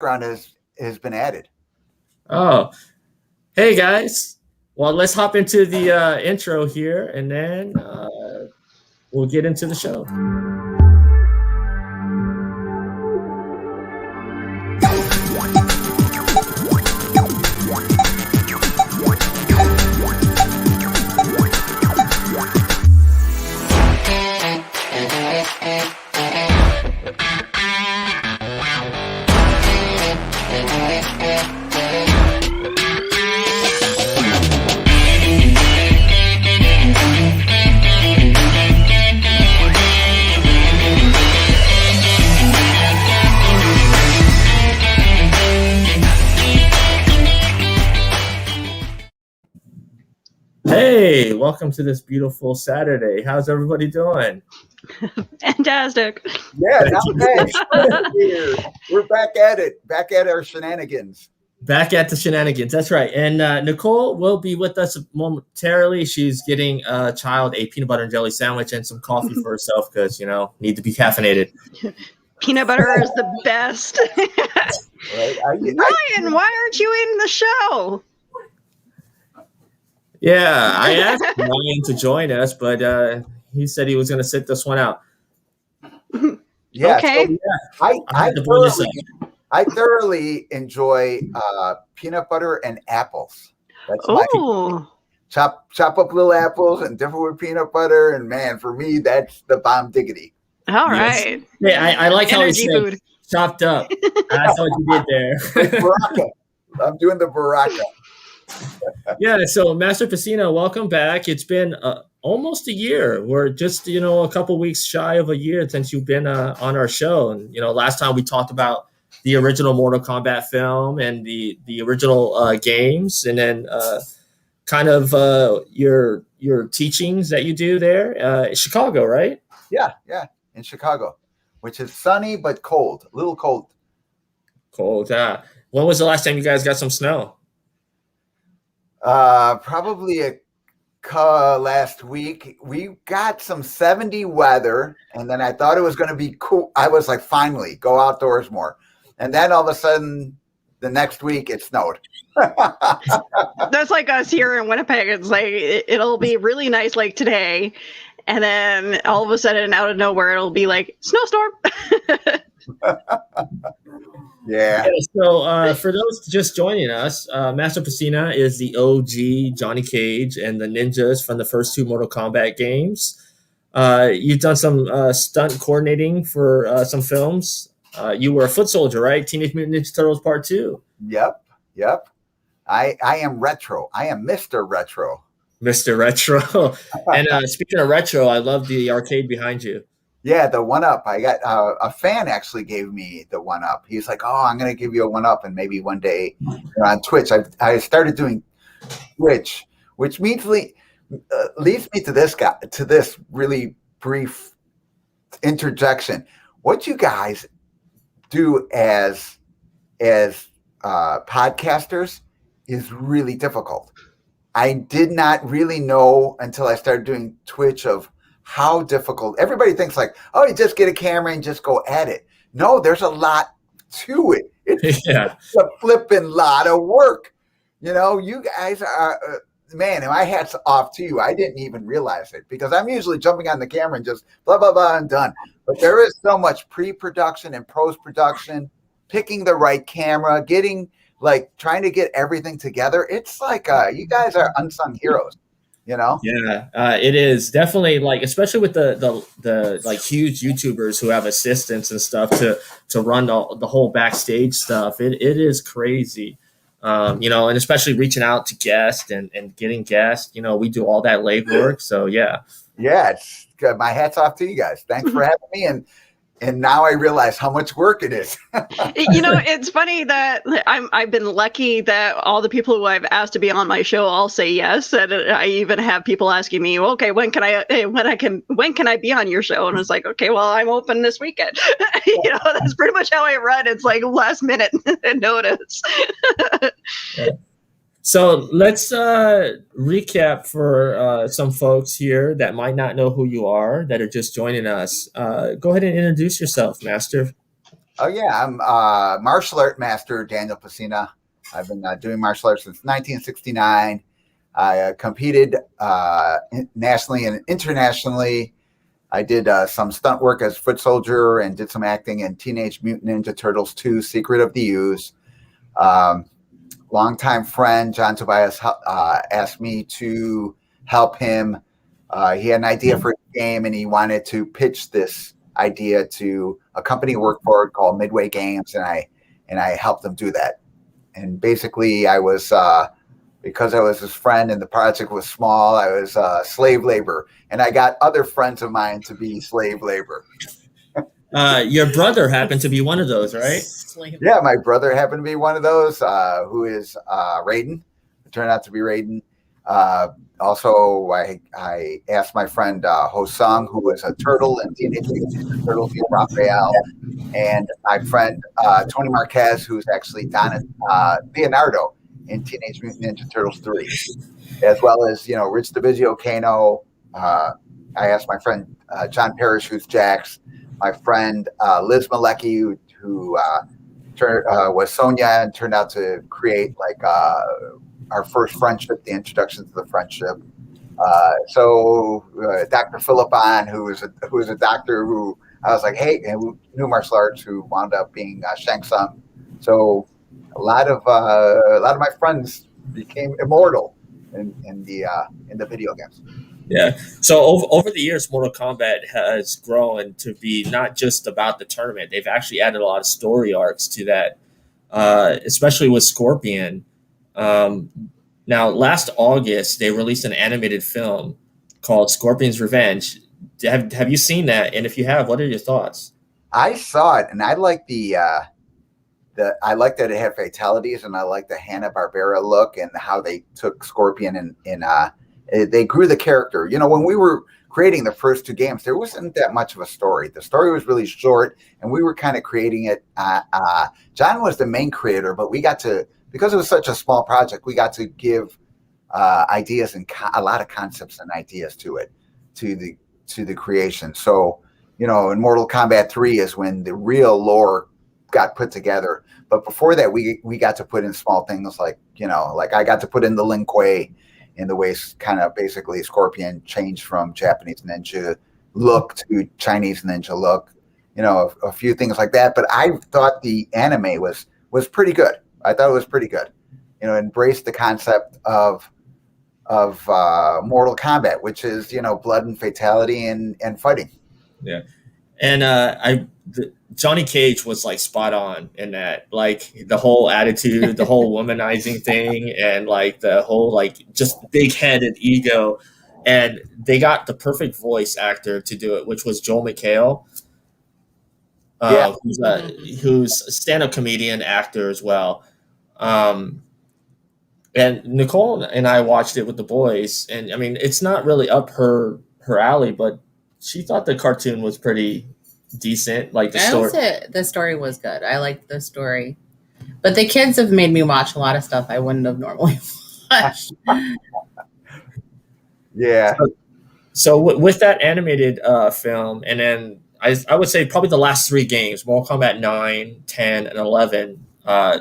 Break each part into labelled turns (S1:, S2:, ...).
S1: background has been added.
S2: Oh, hey guys. Well, let's hop into the intro here and then we'll get into the show. Hey, welcome to this beautiful Saturday. How's everybody doing?
S3: Fantastic.
S1: Yeah, not bad. We're back at it. Back at our shenanigans.
S2: Back at the shenanigans. That's right. And Nicole will be with us momentarily. She's getting a child a peanut butter and jelly sandwich and some coffee for herself because, need to be caffeinated.
S3: Peanut butter is the best.
S1: Right?
S3: Ryan, why aren't you in the show?
S2: Yeah, I asked Ryan to join us, but he said he was going to sit this one out.
S1: Yeah,
S3: okay.
S1: So, yeah, I thoroughly enjoy peanut butter and apples. That's my chop up little apples and dip it with peanut butter, and man, for me, that's the bomb diggity.
S3: All right.
S2: Yeah, I like how he said
S3: food.
S2: Chopped up. That's what you did there.
S1: Baraka. I'm doing the Baraka.
S2: Yeah, so Master Pesina, welcome back. It's been almost a year. We're just, a couple weeks shy of a year since you've been on our show. And, last time we talked about the original Mortal Kombat film and the original games, and then kind of your teachings that you do there in Chicago, right?
S1: Yeah, in Chicago, which is sunny but cold, a little cold.
S2: Cold, yeah. When was the last time you guys got some snow?
S1: Probably last week. We got some 70 weather, and then I thought it was going to be cool. I was like, finally, go outdoors more. And then all of a sudden, the next week, it snowed.
S3: That's like us here in Winnipeg. It's like it'll be really nice like today, and then all of a sudden, out of nowhere, it'll be like snowstorm.
S1: Yeah.
S2: So for those just joining us, Master Pesina is the OG Johnny Cage and the ninjas from the first two Mortal Kombat games. You've done some stunt coordinating for some films. You were a foot soldier, right? Teenage Mutant Ninja Turtles Part 2.
S1: Yep. I am retro. I am Mr. Retro.
S2: Mr. Retro. And speaking of retro, I love the arcade behind you.
S1: Yeah, the 1-up. I got a fan actually gave me the 1-up. He's like, "Oh, I'm going to give you a 1-up, and maybe one day on Twitch." I started doing Twitch, which leads me to this really brief interjection. What you guys do as podcasters is really difficult. I did not really know until I started doing Twitch of how difficult. Everybody thinks like, oh, you just get a camera and just go at it. No, there's a lot to it. It's a flipping lot of work. You guys are, man, and my hat's off to you. I didn't even realize it because I'm usually jumping on the camera and just blah, blah, blah, and done. But there is so much pre-production and post-production, picking the right camera, trying to get everything together. It's like you guys are unsung heroes. Yeah,
S2: it is definitely especially with the huge YouTubers who have assistants and stuff to run the whole backstage stuff. It is crazy, and especially reaching out to guests and getting guests. We do all that legwork. So yeah,
S1: it's good. My hat's off to you guys. Thanks for having me. And now I realize how much work it is.
S3: It's funny that I've been lucky that all the people who I've asked to be on my show all say yes. And I even have people asking me, okay, when can I be on your show? And I was like, okay, well, I'm open this weekend. That's pretty much how I run. It's like last minute notice.
S2: Yeah. So let's recap for some folks here that might not know who you are, that are just joining us. Go ahead and introduce yourself, Master.
S1: Oh yeah, I'm martial art master Daniel Pesina. I've been doing martial arts since 1969. I competed nationally and internationally. I did some stunt work as foot soldier and did some acting in Teenage Mutant Ninja Turtles 2: Secret of the Ooze. Um, Longtime friend John Tobias asked me to help him. He had an idea for a game and he wanted to pitch this idea to a company he worked for called Midway Games, and I helped them do that. And basically, I was because I was his friend and the project was small, I was slave labor, and I got other friends of mine to be slave labor.
S2: Your brother happened to be one of those, right?
S1: Yeah, my brother happened to be one of those, who is Raiden. It turned out to be Raiden. Also, I asked my friend Hosung, who was a turtle in Teenage Mutant Ninja Turtles in Raphael, and my friend Tony Marquez, who's actually Leonardo in Teenage Mutant Ninja Turtles 3, as well as Rich DiVizio Kano. I asked my friend John Parrish, who's Jax, my friend Liz Malecki, who was Sonya and turned out to create like our first friendship, the introduction to the friendship. So Dr. Philippon, who was a doctor who I was like, hey, and who knew martial arts, who wound up being Shang Tsung. So a lot of my friends became immortal in the video games.
S2: Yeah. So over the years, Mortal Kombat has grown to be not just about the tournament. They've actually added a lot of story arcs to that, especially with Scorpion. Now, last August, they released an animated film called Scorpion's Revenge. Have you seen that? And if you have, what are your thoughts?
S1: I saw it, and I like I like that it had fatalities, and I like the Hanna-Barbera look and how they took Scorpion and they grew the character. When we were creating the first two games, there wasn't that much of a story. The story was really short, and we were kind of creating it. John was the main creator, but we got to, because it was such a small project, we got to give ideas and a lot of concepts and ideas to the creation. So, in Mortal Kombat 3 is when the real lore got put together. But before that, we got to put in small things like I got to put in the Lin Kuei, in the way kind of basically Scorpion changed from Japanese ninja look to Chinese ninja look, a few things like that. But I thought the anime was pretty good. I thought it was pretty good. Embraced the concept of Mortal Kombat, which is blood and fatality and fighting.
S2: Yeah, and Johnny Cage was like spot on in that, like the whole attitude, the whole womanizing thing, and like the whole like just big headed ego. And they got the perfect voice actor to do it, which was Joel McHale, who's a stand-up comedian actor as well. And Nicole and I watched it with the boys, and I mean, it's not really up her alley, but she thought the cartoon was pretty decent. Like the story.
S4: The story was good. I liked the story, but the kids have made me watch a lot of stuff I wouldn't have normally watched.
S1: Yeah.
S2: So with that animated film, and then I would say probably the last three games, Mortal Kombat 9, 10, and 11,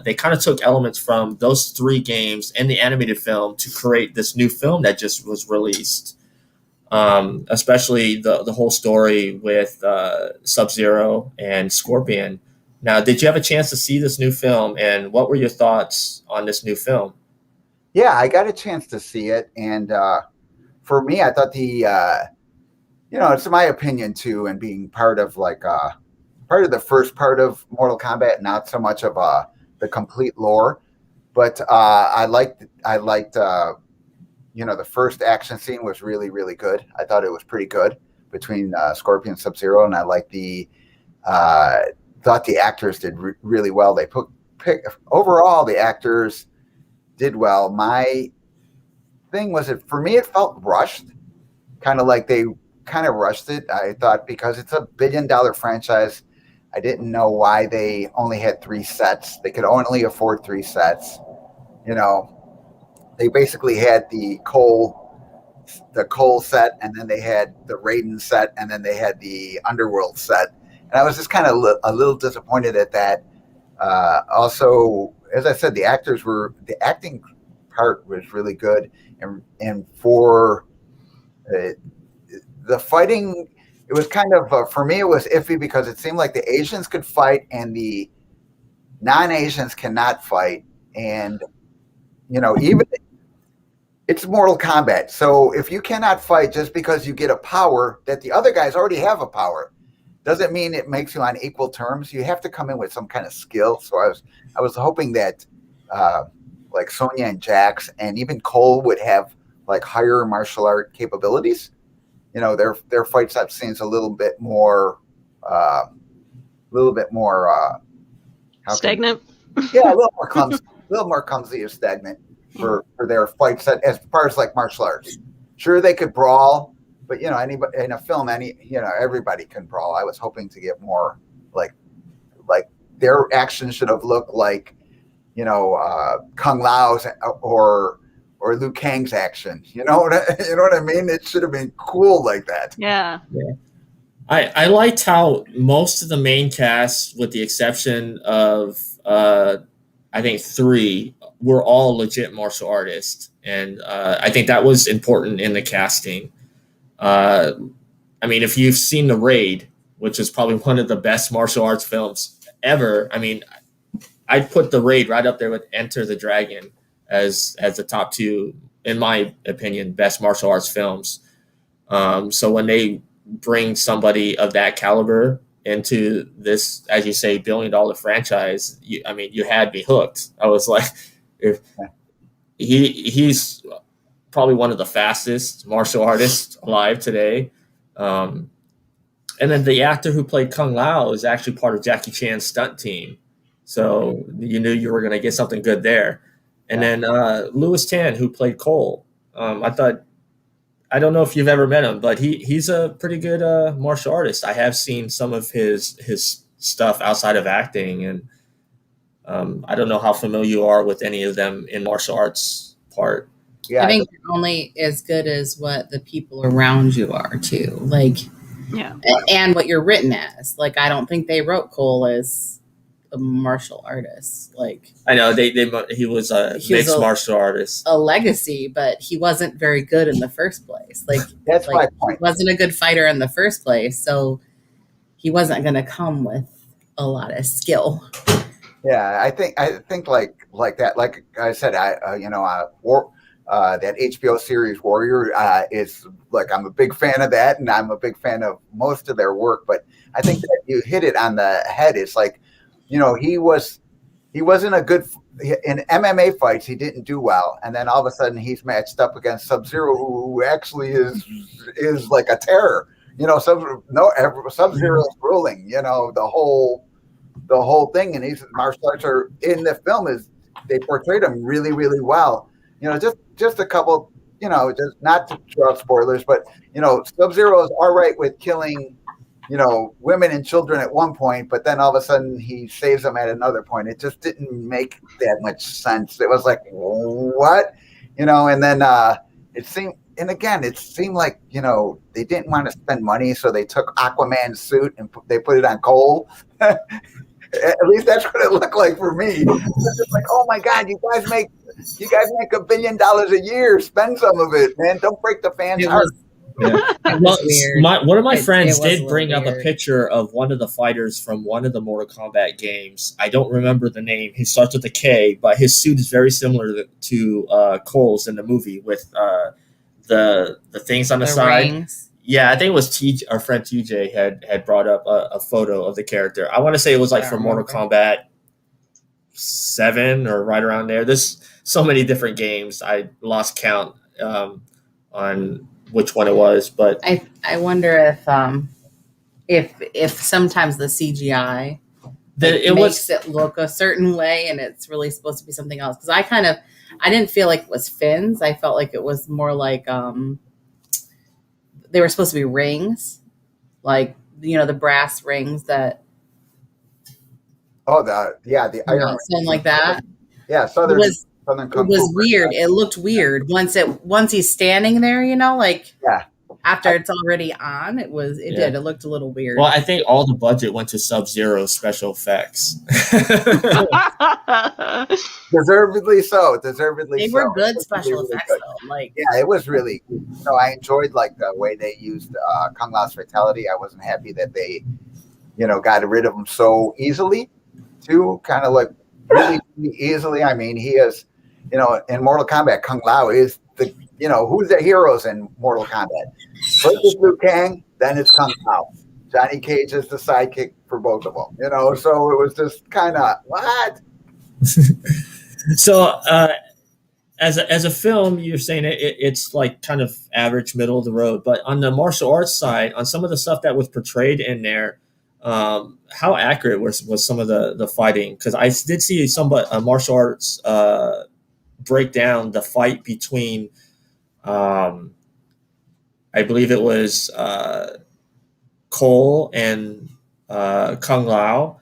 S2: they kind of took elements from those three games and the animated film to create this new film that just was released. Especially the whole story with Sub-Zero and Scorpion. Now, did you have a chance to see this new film, and what were your thoughts on this new film?
S1: Yeah, I got a chance to see it, and for me, I thought it's my opinion too, and being part of part of the first part of Mortal Kombat, not so much of the complete lore, but I liked the first action scene was really, really good. I thought it was pretty good between Scorpion and Sub-Zero, and I like thought the actors did really well. They overall the actors did well. My thing was, for me, it felt rushed, kind of like they kind of rushed it. I thought because it's a $1 billion franchise, I didn't know why they only had 3 sets. They could only afford 3 sets. They basically had the Cole set, and then they had the Raiden set, and then they had the Underworld set. and I was just kind of a little disappointed at that. Also, as I said, the acting part was really good, and for the fighting, it was kind of for me it was iffy because it seemed like the Asians could fight and the non-Asians cannot fight, and even it's Mortal Kombat. So if you cannot fight just because you get a power that the other guys already have a power, doesn't mean it makes you on equal terms. You have to come in with some kind of skill. So I was hoping that like Sonya and Jax and even Cole would have like higher martial art capabilities. Their fight set scenes a little bit more
S3: Stagnant.
S1: Yeah, a little more clumsy or stagnant for their fight set as far as like martial arts. Sure, they could brawl, but anybody in a film, everybody can brawl. I was hoping to get more like their action should have looked like Kung Lao's or Liu Kang's action. You know what I mean? It should have been cool like that.
S3: Yeah.
S2: I liked how most of the main cast, with the exception of I think 3, were all legit martial artists, and I think that was important in the casting. I mean, if you've seen The Raid, which is probably one of the best martial arts films ever, I mean, I'd put The Raid right up there with Enter the Dragon as the top 2, in my opinion, best martial arts films. So when they bring somebody of that caliber into this, as you say, $1 billion franchise, you had me hooked. I was like, he's probably one of the fastest martial artists alive today. And then the actor who played Kung Lao is actually part of Jackie Chan's stunt team. So you knew you were going to get something good there. And then Louis Tan, who played Cole, I don't know if you've ever met him, but he's a pretty good martial artist. I have seen some of his stuff outside of acting, and I don't know how familiar you are with any of them in martial arts part.
S4: Yeah, I think you're only as good as what the people around you are too. Like,
S3: yeah,
S4: and what you're written as. Like, I don't think they wrote Cole as a martial artist. Like,
S2: I know he was a mixed martial artist,
S4: a legacy, but he wasn't very good in the first place. Like,
S1: that's my point.
S4: He wasn't a good fighter in the first place, so he wasn't going to come with a lot of skill.
S1: Yeah, I think like that. Like I said, that HBO series Warrior is like, I'm a big fan of that, and I'm a big fan of most of their work. But I think that you hit it on the head. It's like, he wasn't a good in MMA fights. He didn't do well, and then all of a sudden he's matched up against Sub-Zero, who actually is like a terror. Sub-Zero is ruling. The whole thing, and these martial arts are in the film they portrayed him really, really well. Just a couple. Just not to throw out spoilers, but Sub-Zero is all right with killing women and children at one point, but then all of a sudden he saves them at another point. It just didn't make that much sense. It was like, what? And then it seemed like, they didn't want to spend money, so they took Aquaman's suit and they put it on Cole. At least that's what it looked like for me. It's just like, oh my God, you guys make $1 billion a year. Spend some of it, man. Don't break the fans' heart.
S2: Yeah. Well, one of my friends did bring up a picture of one of the fighters from one of the Mortal Kombat games. I don't remember the name. He starts with a K, but his suit is very similar to Cole's in the movie, with the things on the side.
S4: Rings.
S2: Yeah, I think it was our friend TJ had brought up a photo of the character. I want to say it was like from Mortal Kombat 7 or right around there. There's so many different games. I lost count on which one it was, but
S4: I wonder if sometimes the CGI makes it look a certain way and it's really supposed to be something else. Because I didn't feel like it was fins. I felt like it was more like they were supposed to be rings, like the brass rings that.
S1: Oh, the iron,
S4: something like that.
S1: Yeah, Southern Kung
S4: It was
S1: Fu.
S4: weird. It looked weird once he's standing there.
S1: Yeah.
S4: after it's already on, it looked a little weird.
S2: Well, I think all the budget went to Sub-Zero special effects.
S1: Deservedly so. Deservedly
S4: they
S1: so.
S4: were good special effects though. Like,
S1: yeah, it was really. I enjoyed like the way they used Kung Lao's fatality. I wasn't happy that they, got rid of him so easily, too. Kind of like really easily. I mean, he is, in Mortal Kombat, Kung Lao is the, who's the heroes in Mortal Kombat? First it's Liu Kang, then it's Kung Lao. Johnny Cage is the sidekick for both of them. So it was just kind of what.
S2: So, as a film, you're saying it's like kind of average, middle of the road. But on the martial arts side, on some of the stuff that was portrayed in there, how accurate was some of the fighting? Because I did see a martial arts break down the fight between, I believe it was Cole and Kung Lao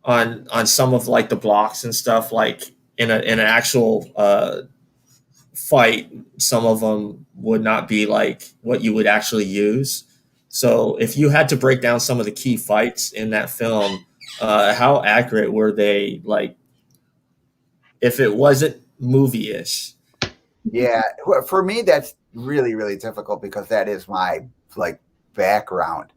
S2: on some of like the blocks and stuff, like in an actual fight, some of them would not be like what you would actually use. So if you had to break down some of the key fights in that film, how accurate were they? Like, if it wasn't movie-ish?
S1: Yeah, for me that's really, really difficult because that is my like background.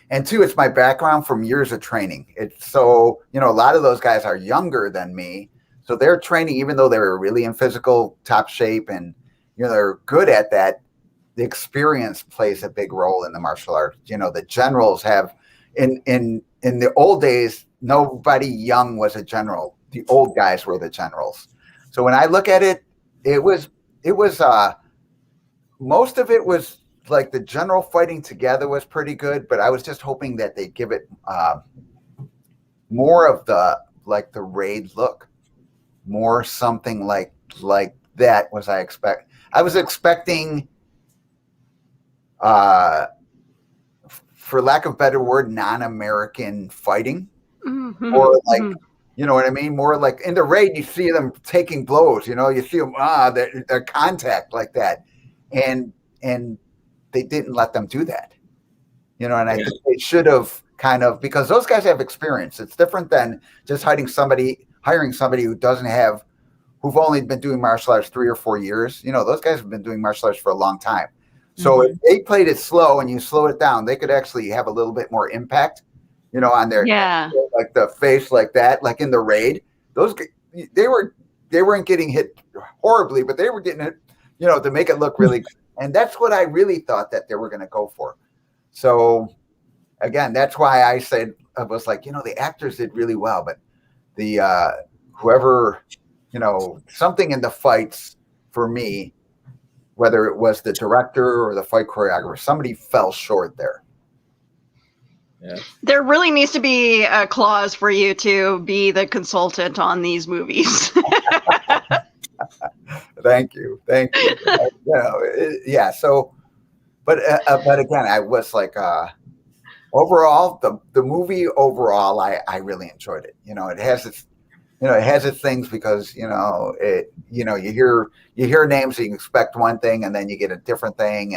S1: And two, it's my background from years of training. It's so, a lot of those guys are younger than me. So they're training, even though they're really in physical top shape and, they're good at that. The experience plays a big role in the martial arts. The generals have, in the old days, nobody young was a general. The old guys were the generals. So when I look at it, it was most of it was like the general fighting together was pretty good, but I was just hoping that they'd give it more of the raid look, more something like that. I was expecting, for lack of a better word, non-American fighting, or like. You know what I mean? More like in the raid, you see them taking blows. You see them their contact like that, and they didn't let them do that. And I think they should have kind of, because those guys have experience. It's different than just hiring somebody who've only been doing martial arts 3 or 4 years. Those guys have been doing martial arts for a long time. So if they played it slow and you slow it down, they could actually have a little bit more impact. On their like the face like that, like in the raid, they weren't getting hit horribly, but they were getting hit, to make it look really good. And that's what I really thought that they were going to go for. So again, that's why I said, I was like, the actors did really well, but the whoever, something in the fights for me, whether it was the director or the fight choreographer, somebody fell short there.
S3: Yeah. There really needs to be a clause for you to be the consultant on these movies.
S1: Thank you. Yeah. So, but again, I was like, overall, the movie overall, I really enjoyed it. It has its things because you hear names, so you expect one thing, and then you get a different thing,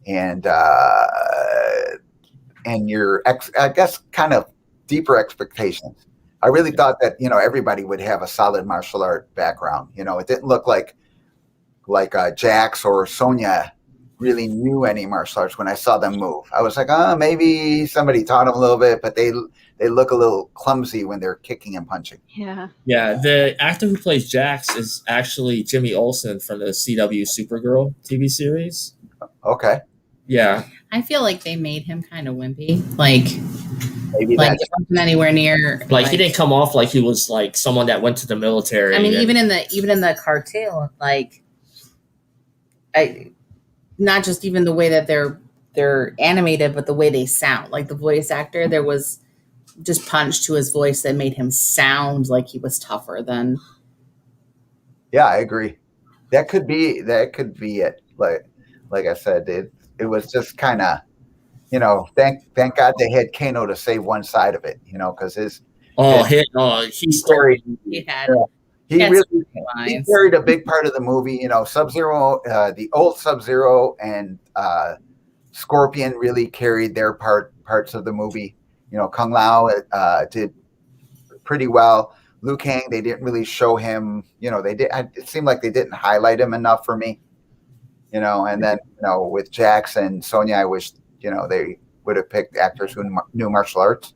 S1: and your I guess kind of deeper expectations. I really thought that everybody would have a solid martial art background. It didn't look like Jax or Sonya really knew any martial arts when I saw them move. I was like, maybe somebody taught them a little bit, but they look a little clumsy when they're kicking and punching.
S3: Yeah.
S2: Yeah. The actor who plays Jax is actually Jimmy Olsen from the CW Supergirl TV series.
S1: Okay.
S2: Yeah.
S4: I feel like they made him kind of wimpy. Like,
S1: maybe
S4: it wasn't anywhere near.
S2: Like he didn't come off like he was like someone that went to the military.
S4: I mean, even in the cartoon, like, not just even the way that they're animated, but the way they sound. Like the voice actor, there was just punch to his voice that made him sound like he was tougher than.
S1: Yeah, I agree. That could be it. Like I said, it was just kind of, thank God they had Kano to save one side of it, because he's
S2: scary.
S1: he carried a big part of the movie. You know, Sub-Zero, the old Sub-Zero and Scorpion really carried their parts of the movie. You know, Kung Lao did pretty well. Liu Kang, they didn't really show him. You know, it seemed like they didn't highlight him enough for me. You know, and then with Jax and Sonya, I wish they would have picked actors who knew martial arts.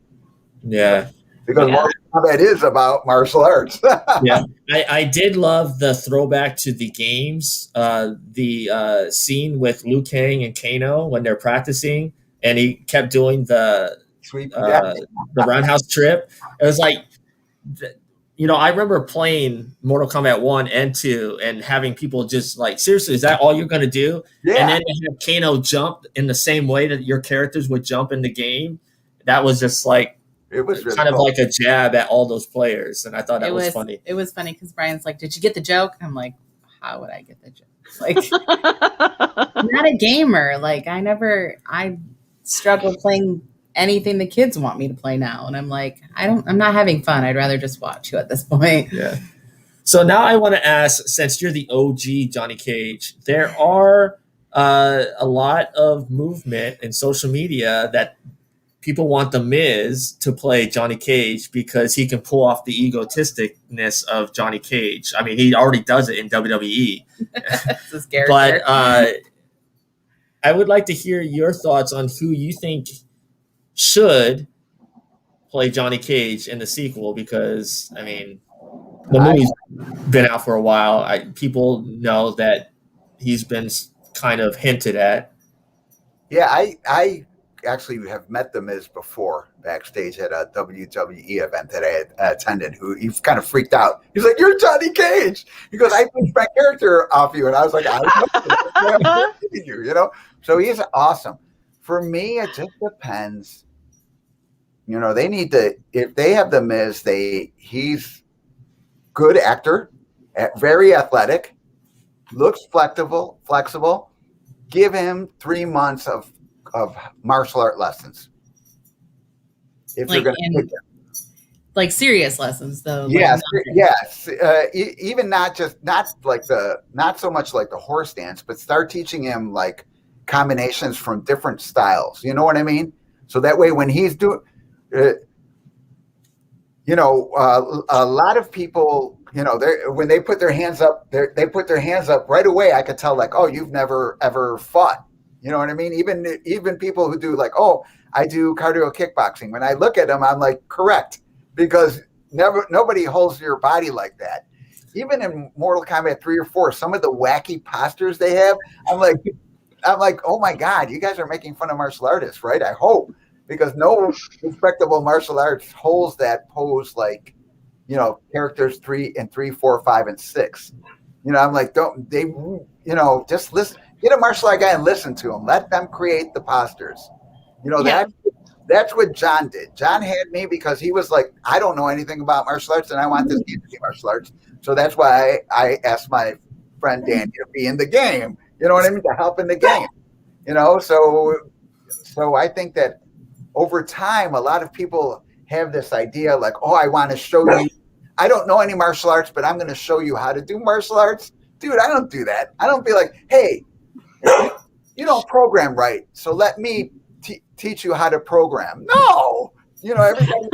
S2: Yeah.
S1: Because Mortal Kombat is about martial arts.
S2: Yeah, I did love the throwback to the games. The scene with Liu Kang and Kano when they're practicing, and he kept doing the roundhouse trip. It was like, I remember playing Mortal Kombat 1 and 2 and having people just like, seriously, is that all you're going to do? Yeah. And then have Kano jump in the same way that your characters would jump in the game. That was just like, it was really kind of like a jab at all those players, and I thought that was funny.
S4: It was funny because Brian's like, "Did you get the joke?" I'm like, "How would I get the joke? Like, I'm not a gamer. Like, I struggle playing anything the kids want me to play now, and I'm like, I'm not having fun. I'd rather just watch you at this point."
S2: Yeah. So now I want to ask, since you're the OG Johnny Cage, there are a lot of movement in social media that people want The Miz to play Johnny Cage because he can pull off the egotisticness of Johnny Cage. I mean, he already does it in WWE. But I would like to hear your thoughts on who you think should play Johnny Cage in the sequel, because, I mean, the movie's been out for a while. People know that he's been kind of hinted at.
S1: Yeah, I actually have met The Miz before backstage at a WWE event that I attended. He kind of freaked out. He's like, "You're Johnny Cage." He goes, "I pushed my character off you," and I was like, "I know you." So he's awesome. For me, it just depends. They need to, if they have The Miz, he's good actor, very athletic, looks flexible. Give him 3 months of martial art lessons. If you're going to
S4: like serious lessons, though.
S1: Yes, yes. Even not so much like the horse dance, but start teaching him like combinations from different styles. You know what I mean? So that way, when he's doing, a lot of people, when they put their hands up, they put their hands up right away. I could tell, like, oh, you've never ever fought. You know what I mean? Even people who do like, oh, I do cardio kickboxing. When I look at them, I'm like, correct, because nobody holds your body like that. Even in Mortal Kombat 3 or 4, some of the wacky postures they have, I'm like, oh my God, you guys are making fun of martial artists, right? I hope, because no respectable martial arts holds that pose like, characters 3, 4, 5, and 6. I'm like, just listen. Get a martial art guy and listen to him. Let them create the postures. That's what John did. John had me because he was like, I don't know anything about martial arts, and I want this game to be martial arts. So that's why I asked my friend Danny to be in the game. You know what I mean? To help in the game. So I think that over time, a lot of people have this idea like, oh, I want to show you. I don't know any martial arts, but I'm going to show you how to do martial arts. Dude, I don't do that. I don't be like, hey, you don't program right, so let me teach you how to program. No, everybody.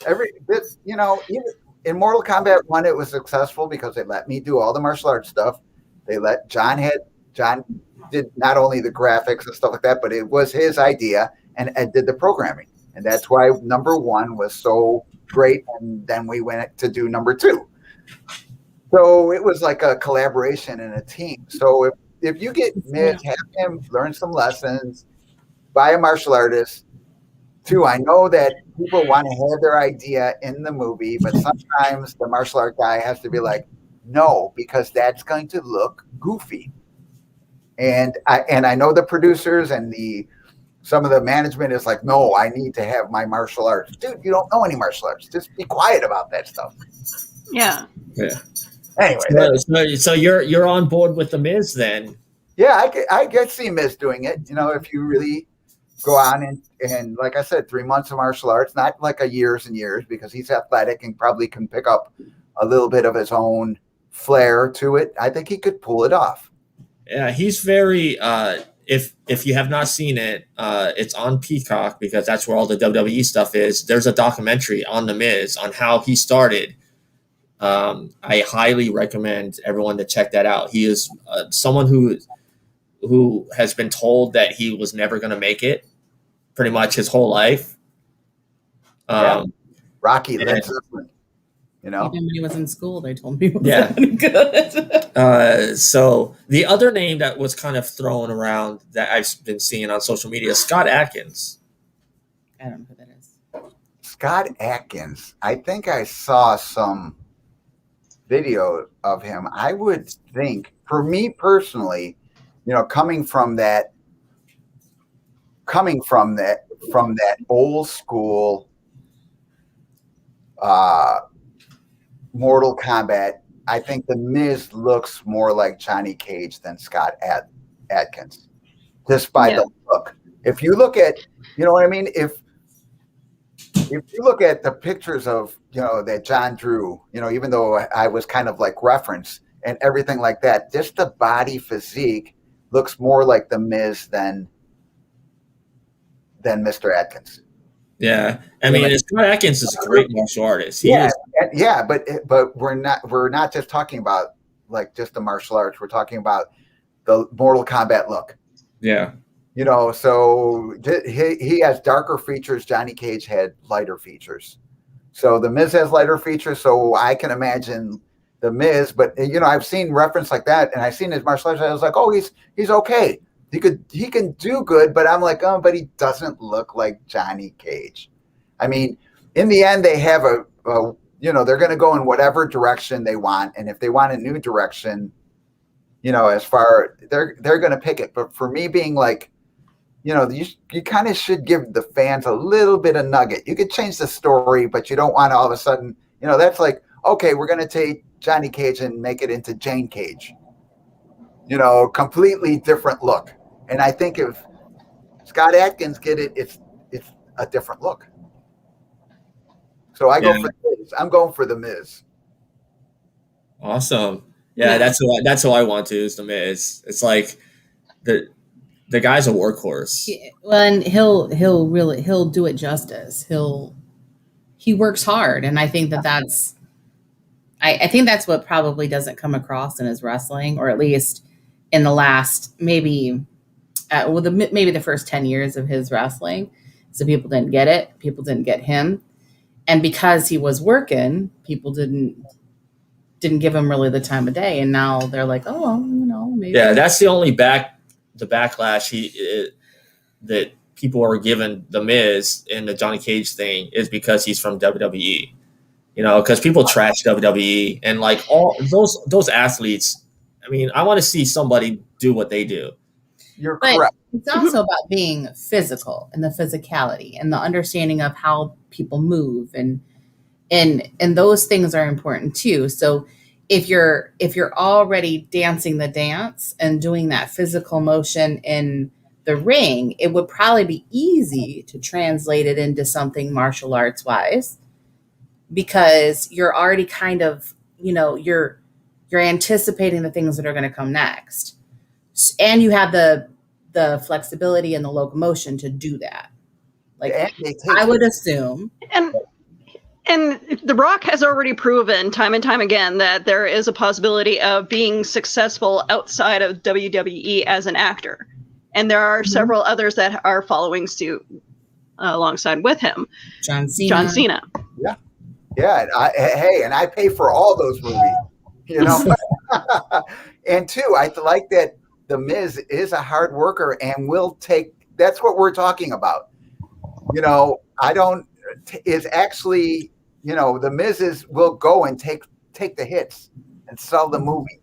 S1: Even in Mortal Kombat 1, it was successful because they let me do all the martial arts stuff. They let John did not only the graphics and stuff like that, but it was his idea, and Ed did the programming, and that's why number 1 was so great, and then we went to do number 2. So it was like a collaboration and a team. So if you get Miz, have him learn some lessons, by a martial artist. 2, I know that people want to have their idea in the movie, but sometimes the martial art guy has to be like, no, because that's going to look goofy. And I know the producers and some of the management is like, no, I need to have my martial arts. Dude, you don't know any martial arts. Just be quiet about that stuff.
S3: Yeah.
S1: Anyway,
S2: so you're on board with The Miz then?
S1: Yeah, I could see Miz doing it. If you really go on and like I said, 3 months of martial arts, not like a years and years, because he's athletic and probably can pick up a little bit of his own flair to it, I think he could pull it off.
S2: Yeah, he's very. If you have not seen it, it's on Peacock because that's where all the WWE stuff is. There's a documentary on The Miz on how he started. I highly recommend everyone to check that out. He is someone who has been told that he was never going to make it pretty much his whole life.
S1: Rocky Led Zeppelin, you know.
S4: Even when he was in school, they told me he
S2: wasn't
S4: good.
S2: So the other name that was kind of thrown around that I've been seeing on social media is Scott Adkins.
S4: I don't know who that is.
S1: Scott Adkins. I think I saw some video of him. I would think, for me personally, you know, coming from that old school Mortal Kombat, I think the Miz looks more like Johnny Cage than Scott Adkins, just by the look. If you look at, you know what I mean? If you look at the pictures of, you know, that John drew, you know, even though I was kind of like reference and everything like that, just the body physique looks more like the Miz than Mr. Adkins.
S2: Yeah, I mean, Scott Adkins is a great martial artist.
S1: But we're not just talking about like just the martial arts. We're talking about the Mortal Kombat look.
S2: Yeah,
S1: you know, so he has darker features. Johnny Cage had lighter features. So the Miz has lighter features. So I can imagine the Miz, but you know, I've seen reference like that, and I've seen his martial arts. I was like, oh, he's okay. He can do good, but I'm like, oh, but he doesn't look like Johnny Cage. I mean, in the end, they have a you know, they're going to go in whatever direction they want, and if they want a new direction, you know, they're going to pick it. But for me, being like, you know, you kind of should give the fans a little bit of nugget. You could change the story, but you don't want to all of a sudden, you know, that's like, okay, we're going to take Johnny Cage and make it into Jane Cage. You know, completely different look. And I think if Scott Adkins get it, it's a different look. So I go for the Miz. I'm going for the Miz.
S2: Awesome. Yeah, that's who I want to is the Miz. It's like the guy's a workhorse.
S4: Well, and he'll do it justice. He works hard, and I think that's I think that's what probably doesn't come across in his wrestling, or at least in the last maybe the first 10 years of his wrestling. So people didn't get it. People didn't get him. And because he was working, people didn't give him really the time of day. And now they're like, oh, well, you know, maybe.
S2: Yeah, that's the only backlash that people are giving the Miz in the Johnny Cage thing is because he's from WWE. You know, because people trash WWE and like all those athletes. I mean, I want to see somebody do what they do.
S1: You're correct.
S4: It's also about being physical and the physicality and the understanding of how people move and those things are important too. So if you're already dancing the dance and doing that physical motion in the ring, it would probably be easy to translate it into something martial arts wise, because you're already kind of, you know, you're anticipating the things that are going to come next. And you have the flexibility and the locomotion to do that. Like, I would assume.
S3: And The Rock has already proven time and time again that there is a possibility of being successful outside of WWE as an actor. And there are several others that are following suit alongside with him.
S4: John Cena.
S1: Yeah. Yeah. And I pay for all those movies, you know. And two, I like that the Miz is a hard worker and will take, that's what we're talking about. You know, is actually, you know, the Miz will go and take the hits and sell the movie,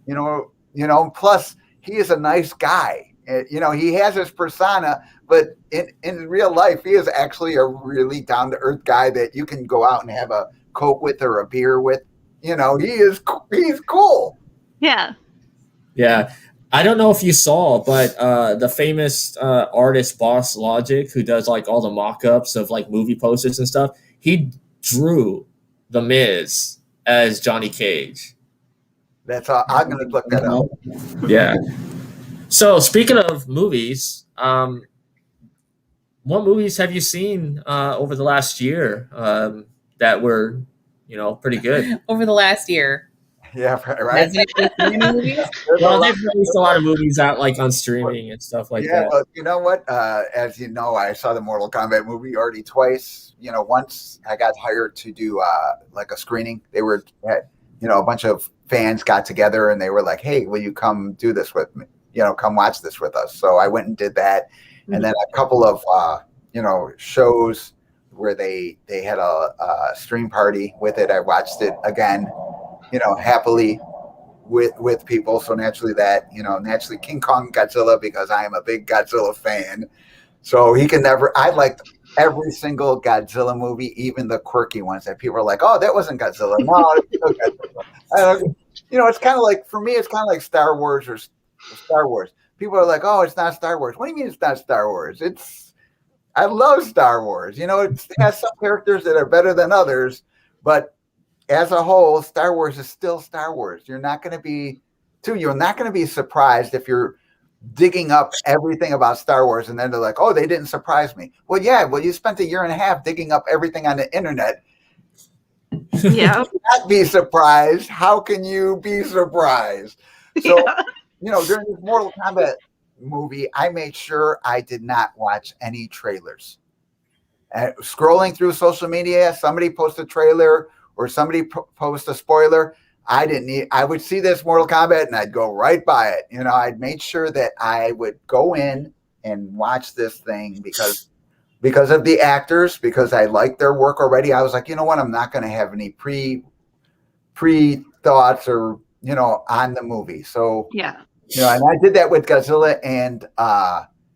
S1: you know, plus he is a nice guy. You know, he has his persona, but in real life, he is actually a really down to earth guy that you can go out and have a Coke with or a beer with. You know, he's cool.
S3: Yeah.
S2: Yeah. I don't know if you saw, but the famous artist Boss Logic, who does like all the mock-ups of like movie posters and stuff, he drew the Miz as Johnny Cage.
S1: That's all. I'm going to look that up.
S2: Yeah. So speaking of movies, what movies have you seen over the last year that were, pretty good?
S4: Over the last year.
S1: Yeah, right.
S4: Movies?
S2: Well, they've released a lot of movies out like on streaming and stuff like that.
S1: Well, you know what? As you know, I saw the Mortal Kombat movie already twice. Once I got hired to do like a screening. They were, a bunch of fans got together and they were like, "Hey, will you come do this with me? Come watch this with us." So I went and did that, and then a couple of shows where they had a stream party with it. I watched it again, happily with people. So naturally King Kong Godzilla, because I am a big Godzilla fan. So I liked every single Godzilla movie, even the quirky ones that people are like, "Oh, that wasn't Godzilla." No, it's still Godzilla. It's kind of like, for me, it's kind of like Star Wars or Star Wars. People are like, "Oh, it's not Star Wars." What do you mean it's not Star Wars? I love Star Wars. It has some characters that are better than others, but as a whole, Star Wars is still Star Wars. You're not going to be surprised if you're digging up everything about Star Wars and then they're like, "Oh, they didn't surprise me." Well, yeah, you spent a year and a half digging up everything on the internet.
S3: Yeah.
S1: Not be surprised. How can you be surprised? So, during this Mortal Kombat movie, I made sure I did not watch any trailers. Scrolling through social media, somebody post a trailer or somebody post a spoiler. I would see this Mortal Kombat and I'd go right by it. I'd made sure that I would go in and watch this thing because of the actors, because I liked their work already. I was like, you know what? I'm not going to have any pre thoughts or, on the movie. So,
S3: yeah.
S1: And I did that with Godzilla and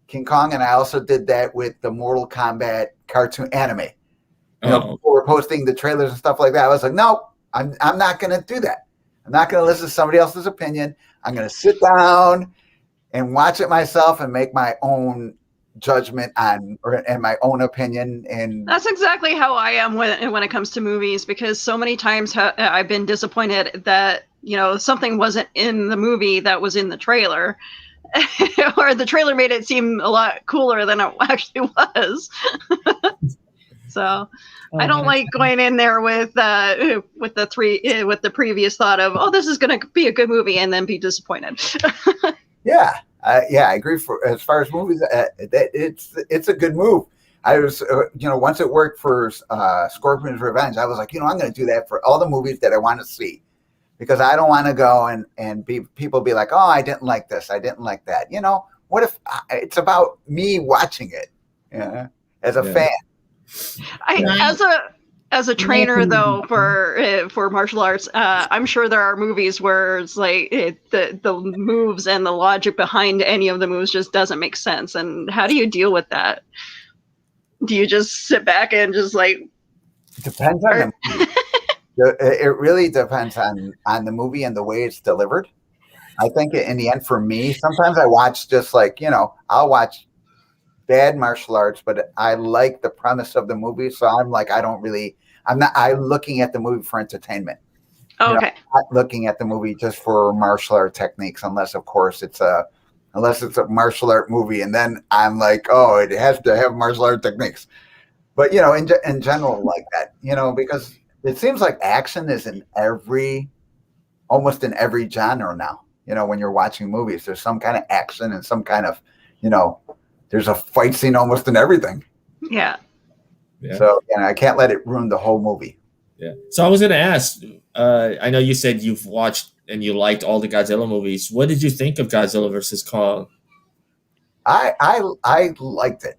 S1: King Kong. And I also did that with the Mortal Kombat cartoon anime. Before we're posting the trailers and stuff like that, I was like, no, I'm not going to do that. I'm not going to listen to somebody else's opinion. I'm going to sit down and watch it myself and make my own judgment and my own opinion. And
S3: that's exactly how I am when it comes to movies, because so many times I've been disappointed that something wasn't in the movie that was in the trailer, or the trailer made it seem a lot cooler than it actually was. So I don't like going in there with the previous thought of, "Oh, this is going to be a good movie," and then be disappointed.
S1: Yeah, I agree. As far as movies, it's a good move. I was, once it worked for Scorpion's Revenge, I was like, I'm going to do that for all the movies that I want to see, because I don't want to go and people be like, "Oh, I didn't like this, I didn't like that." What if it's about me watching it as a fan?
S3: As a trainer, though, for martial arts, I'm sure there are movies where it's like the moves and the logic behind any of the moves just doesn't make sense. And how do you deal with that? Do you just sit back and just like?
S1: Depends on the movie. It really depends on the movie and the way it's delivered. I think in the end, for me, sometimes I watch just like, I'll watch bad martial arts, but I like the premise of the movie. So I'm looking at the movie for entertainment.
S3: Oh, okay.
S1: I'm not looking at the movie just for martial art techniques, unless of course it's a martial art movie. And then I'm like, oh, it has to have martial art techniques. But, in general like that, because it seems like action is almost in every genre now. When you're watching movies, there's some kind of action and some kind of, there's a fight scene almost in everything.
S3: Yeah.
S1: So I can't let it ruin the whole movie.
S2: Yeah. So I was going to ask, I know you said you've watched and you liked all the Godzilla movies. What did you think of Godzilla versus Kong?
S1: I liked it.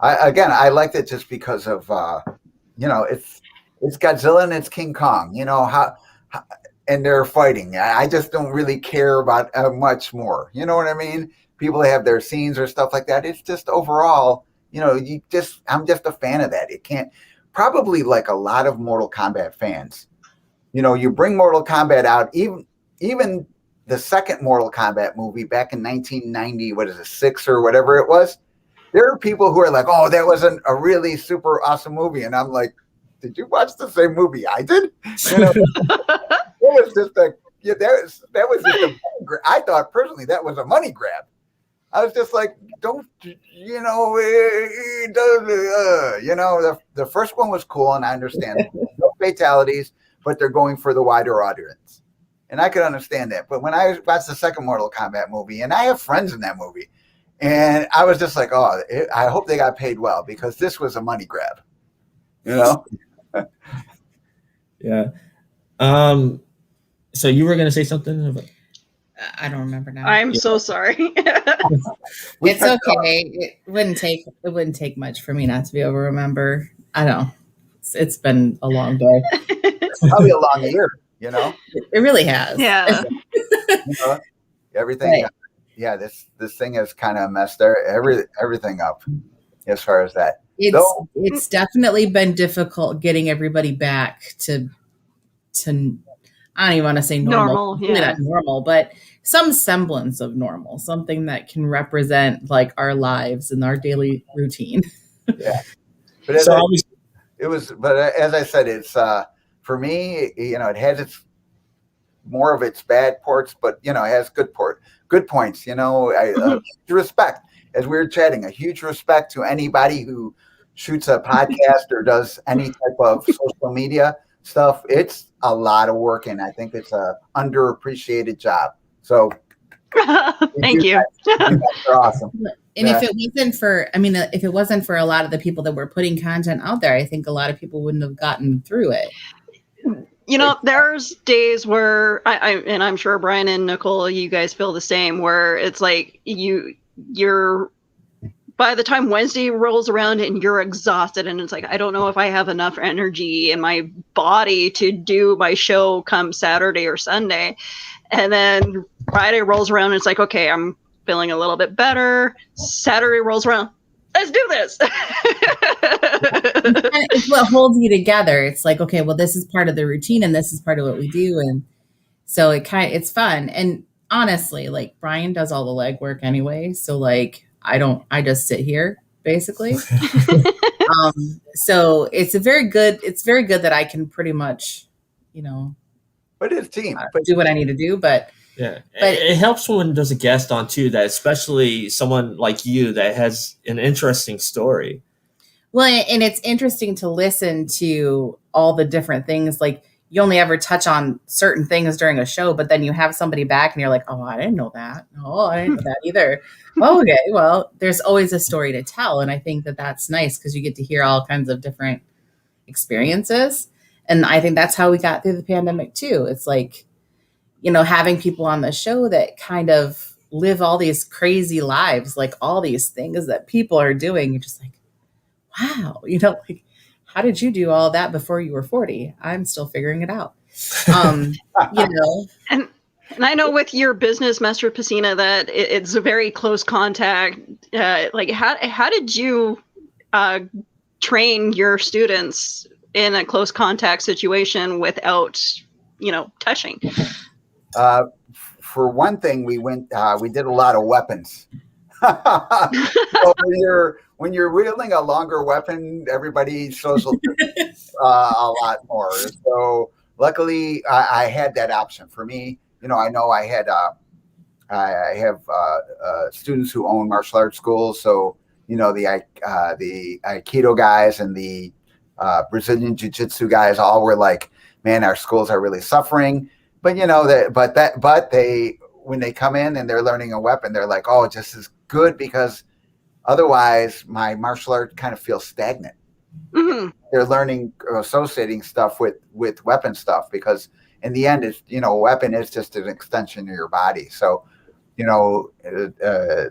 S1: I liked it just because of, it's Godzilla and it's King Kong, and they're fighting. I just don't really care about much more. You know what I mean? People have their scenes or stuff like that. It's just overall, I'm just a fan of that. It can't, probably like a lot of Mortal Kombat fans, you bring Mortal Kombat out, even the second Mortal Kombat movie back in 1990, 6 or whatever it was. There are people who are like, "Oh, that wasn't a really super awesome movie," and I'm like, did you watch the same movie I did? You know, it was just that was just I thought personally that was a money grab. I was just like, don't, you know, the first one was cool, and I understand no fatalities, but they're going for the wider audience. And I could understand that. But when I watched the second Mortal Kombat movie, and I have friends in that movie, and I was just like, oh, I hope they got paid well, because this was a money grab, you know?
S2: Yeah. So you were going to say something about...
S4: I don't remember now.
S3: I'm so sorry.
S4: It's okay. It wouldn't take much for me not to be able to remember. I don't know. It's been a long day.
S1: Probably a long year, you know?
S4: It really has.
S3: Yeah.
S1: You know, everything.
S4: Right.
S1: Yeah, this thing has kind of messed everything up as far as that.
S4: It's definitely been difficult getting everybody back to I don't even want to say normal.
S3: Yeah.
S4: Not normal, but some semblance of normal, something that can represent like our lives and our daily routine.
S1: Yeah. But as I said, it's for me, you know, it has more of its bad ports, but you know, it has good points. You know, huge respect, as we were chatting, a huge respect to anybody who shoots a podcast or does any type of social media stuff. It's a lot of work, and I think it's a underappreciated job. So
S3: thank you.
S1: They're awesome.
S4: And if it wasn't for a lot of the people that were putting content out there, I think a lot of people wouldn't have gotten through it.
S3: You know, there's days where and I'm sure Brian and Nicole, you guys feel the same, where it's like you're by the time Wednesday rolls around and you're exhausted, and it's like, I don't know if I have enough energy in my body to do my show come Saturday or Sunday. And then Friday rolls around and it's like, okay, I'm feeling a little bit better. Saturday rolls around. Let's do this.
S4: It's what holds you together. It's like, okay, well, this is part of the routine and this is part of what we do. And so it's fun. And honestly, like Brian does all the legwork anyway. So like, I just sit here basically. So it's very good that I can pretty much, you know,
S1: but it's team,
S4: do what I need to do. But
S2: yeah, it helps when there's a guest on too, that especially someone like you that has an interesting story.
S4: Well, and it's interesting to listen to all the different things. Like you only ever touch on certain things during a show, but then you have somebody back and you're like, oh, I didn't know that. Oh, I didn't know that either. Okay, well, there's always a story to tell. And I think that that's nice because you get to hear all kinds of different experiences. And I think that's how we got through the pandemic too. It's like, you know, having people on the show that kind of live all these crazy lives, like all these things that people are doing. You're just like, wow, you know, like, how did you do all that before you were 40? I'm still figuring it out. You know,
S3: and I know with your business, Master Pesina, that it's a very close contact. Like, how did you train your students in a close contact situation without, you know, touching?
S1: For one thing, we did a lot of weapons. So when you're wielding a longer weapon, everybody social a lot more. So luckily, I had that option. For me, you know, I have students who own martial arts schools. So you know, the Aikido guys and the Brazilian Jiu-Jitsu guys all were like, man, our schools are really suffering. But you know when they come in and they're learning a weapon, they're like, oh, just as good, because otherwise my martial art kind of feels stagnant. Mm-hmm. They're learning, associating stuff with weapon stuff, because in the end, it's, you know, a weapon is just an extension of your body. So, you know,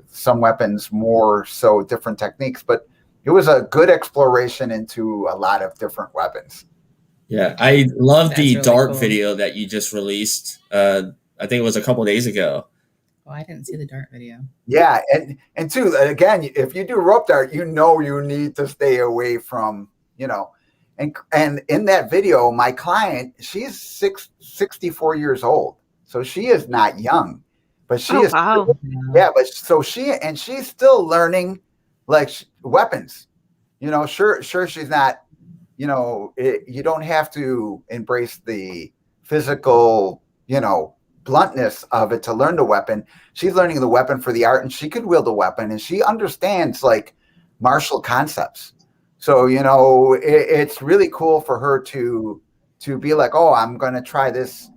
S1: some weapons more so different techniques, but it was a good exploration into a lot of different weapons.
S2: Yeah, I love the
S4: really
S2: dart
S4: cool
S2: video that you just released. I think it was a couple of days ago.
S4: Oh, I didn't see the dart video.
S1: Yeah, and too, again, if you do rope dart, you know you need to stay away from, you know, and in that video, my client, she's 64 years old, so she is not young, but she is.
S3: Wow.
S1: Yeah, but so she's still learning like weapons. You know, sure, she's not you don't have to embrace the physical, bluntness of it to learn the weapon. She's learning the weapon for the art, and she could wield a weapon, and she understands like martial concepts. So, it's really cool for her to be like, oh, I'm going to try this,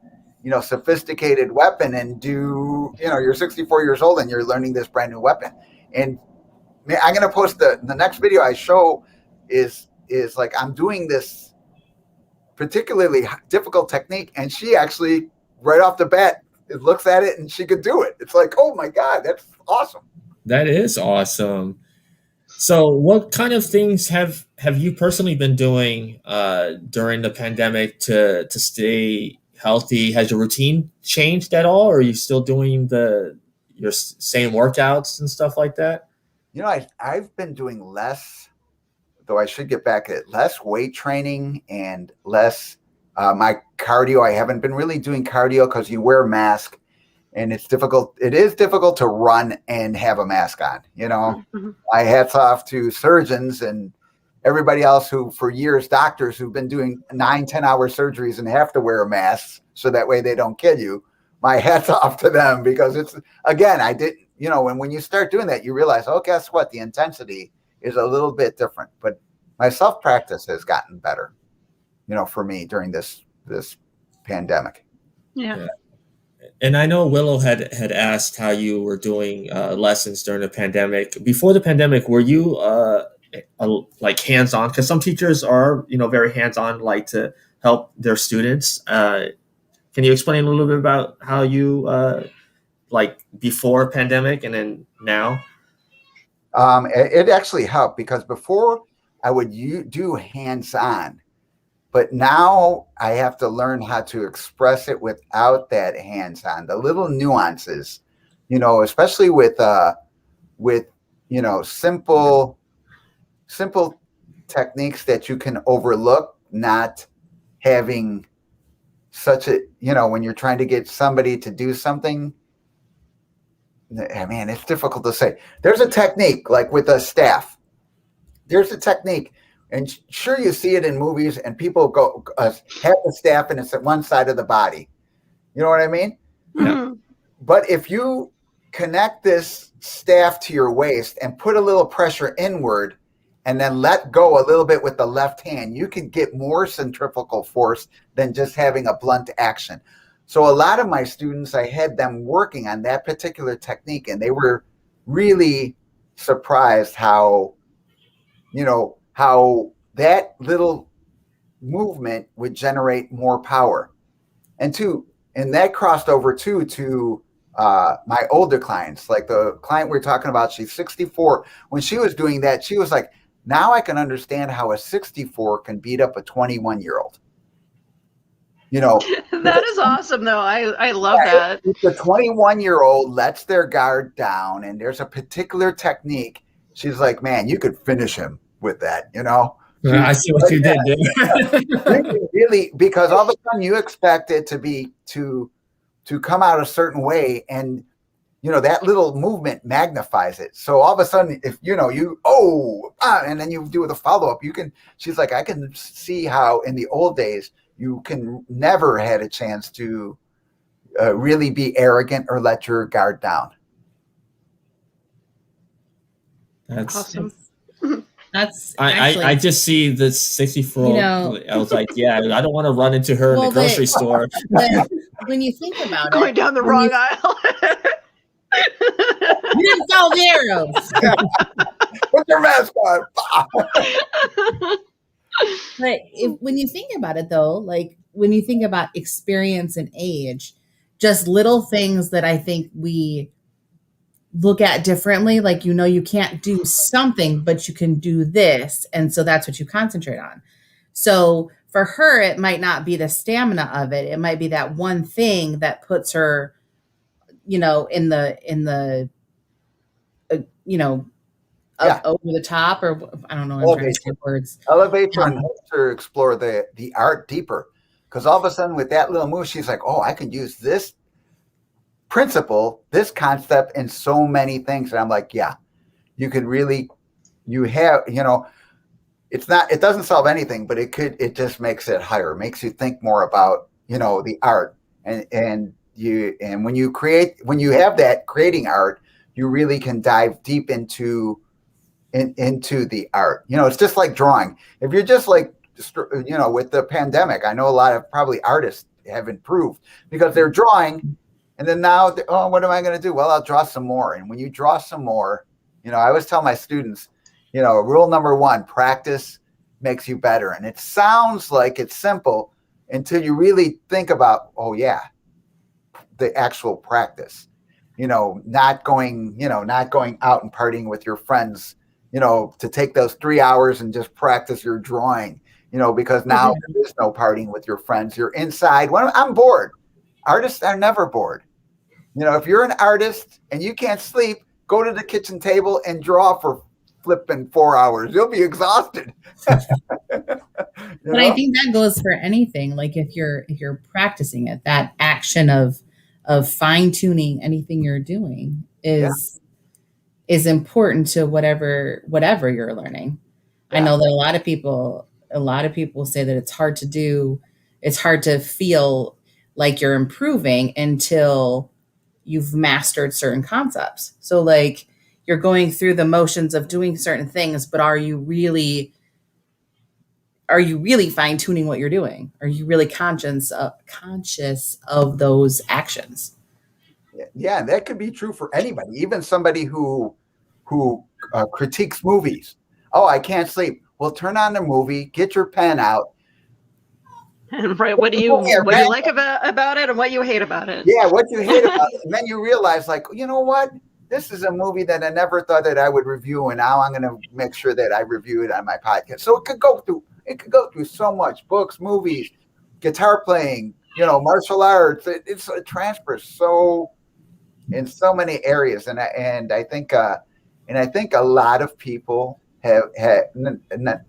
S1: sophisticated weapon and do, you're 64 years old and you're learning this brand new weapon. And I'm going to post the next video I show is like I'm doing this particularly difficult technique, and she actually right off the bat looks at it and she could do it. It's like, oh my God, that's awesome.
S2: That is awesome. So what kind of things have you personally been doing during the pandemic to stay healthy? Has your routine changed at all, or are you still doing your same workouts and stuff like that?
S1: I've been doing less, though I should get back at less weight training and less my cardio. I haven't been really doing cardio because you wear a mask and it's difficult. It is difficult to run and have a mask on,
S3: Mm-hmm.
S1: My hats off to surgeons and everybody else who for years, doctors who've been doing 9-10 hour surgeries and have to wear a mask so that way they don't kill you. My hats off to them, because it's, again, I didn't, when you start doing that, you realize, oh, guess what? The intensity is a little bit different, but my self-practice has gotten better, for me during this pandemic.
S3: Yeah.
S2: And I know Willow had asked how you were doing lessons during the pandemic. Before the pandemic, were you like hands-on? Because some teachers are, very hands-on, like to help their students. Can you explain a little bit about how you like before pandemic and then now?
S1: It actually helped, because before I would do hands-on, but now I have to learn how to express it without that hands-on, the little nuances, especially with simple techniques that you can overlook, not having such a, when you're trying to get somebody to do something. Man, it's difficult to say. There's a technique, like with a staff. There's a technique, and sure, you see it in movies, and people go have the staff, and it's at one side of the body. You know what I mean?
S3: Mm-hmm.
S1: But if you connect this staff to your waist and put a little pressure inward, and then let go a little bit with the left hand, you can get more centrifugal force than just having a blunt action. So a lot of my students, I had them working on that particular technique, and they were really surprised how that little movement would generate more power. And that crossed over too to my older clients, like the client we're talking about. She's 64. When she was doing that, she was like, now I can understand how a 64 can beat up a 21-year-old.
S3: That is awesome, though. I love that.
S1: If the 21-year-old lets their guard down and there's a particular technique, she's like, man, you could finish him with that,
S2: I see what you did.
S1: Really, because all of a sudden you expect it to come out a certain way, and that little movement magnifies it. So all of a sudden, if and then you do the follow-up, she's like, I can see how in the old days you can never had a chance to really be arrogant or let your guard down.
S2: That's
S3: awesome.
S4: That's
S2: actually, I just see the 64. I was like, yeah, I don't want to run into her in the grocery store.
S4: When you think about
S3: going down the wrong aisle.
S4: You didn't follow the arrows.
S1: Put your mask on.
S4: But when you think about it, though, like when you think about experience and age, just little things that I think we look at differently, like, you can't do something, but you can do this. And so that's what you concentrate on. So for her, it might not be the stamina of it. It might be that one thing that puts her, in the over the top, or I don't know. I'm trying to say words.
S1: Elevate her and help her explore the art deeper. Because all of a sudden with that little move, she's like, oh, I can use this principle, this concept in so many things. And I'm like, yeah, you could really, it doesn't solve anything, but it just makes it higher, makes you think more about, the art. And when you have that creating art, you really can dive deep into the art. It's just like drawing. If you're just like, with the pandemic, I know a lot of probably artists have improved because they're drawing, and then now, what am I going to do? Well, I'll draw some more. And when you draw some more, I always tell my students, rule number one, practice makes you better. And it sounds like it's simple until you really think about, oh yeah, the actual practice, not going out and partying with your friends, to take those 3 hours and just practice your drawing, because now there is no partying with your friends. You're inside. When I'm bored, artists are never bored. If you're an artist and you can't sleep, go to the kitchen table and draw for flipping 4 hours. You'll be exhausted.
S4: But I think that goes for anything. Like if you're practicing it, that action of fine tuning anything you're doing is important to whatever you're learning. Yeah. I know that a lot of people say that it's hard to do. It's hard to feel like you're improving until you've mastered certain concepts. So like you're going through the motions of doing certain things, but are you really fine tuning what you're doing? Are you really conscious of those actions?
S1: Yeah, that could be true for anybody, even somebody who critiques movies. Oh, I can't sleep. Well, turn on the movie, get your pen out.
S3: And right, what do you like about it and what you hate about it?
S1: Yeah, what you hate about it. And then you realize, like, you know what? This is a movie that I never thought that I would review, and now I'm going to make sure that I review it on my podcast. So it could go through so much: books, movies, guitar playing, martial arts. It transfers so in so many areas, and I think a lot of people have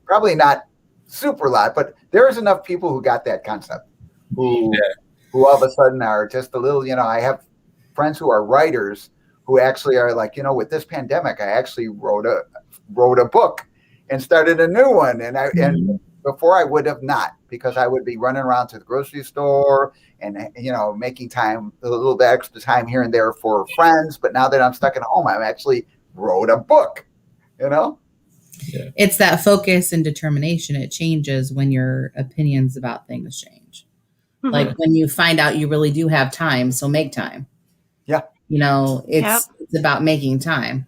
S1: probably not super a lot, but there is enough people who got that concept, who all of a sudden are just a little. I have friends who are writers who actually are like, with this pandemic, I actually wrote a book and started a new one, and before I would have not, because I would be running around to the grocery store and making time, a little bit extra time here and there for friends. But now that I'm stuck at home, I actually wrote a book.
S4: Yeah. It's that focus and determination. It changes when your opinions about things change. Mm-hmm. Like when you find out you really do have time, so make time.
S1: Yeah.
S4: It's about making time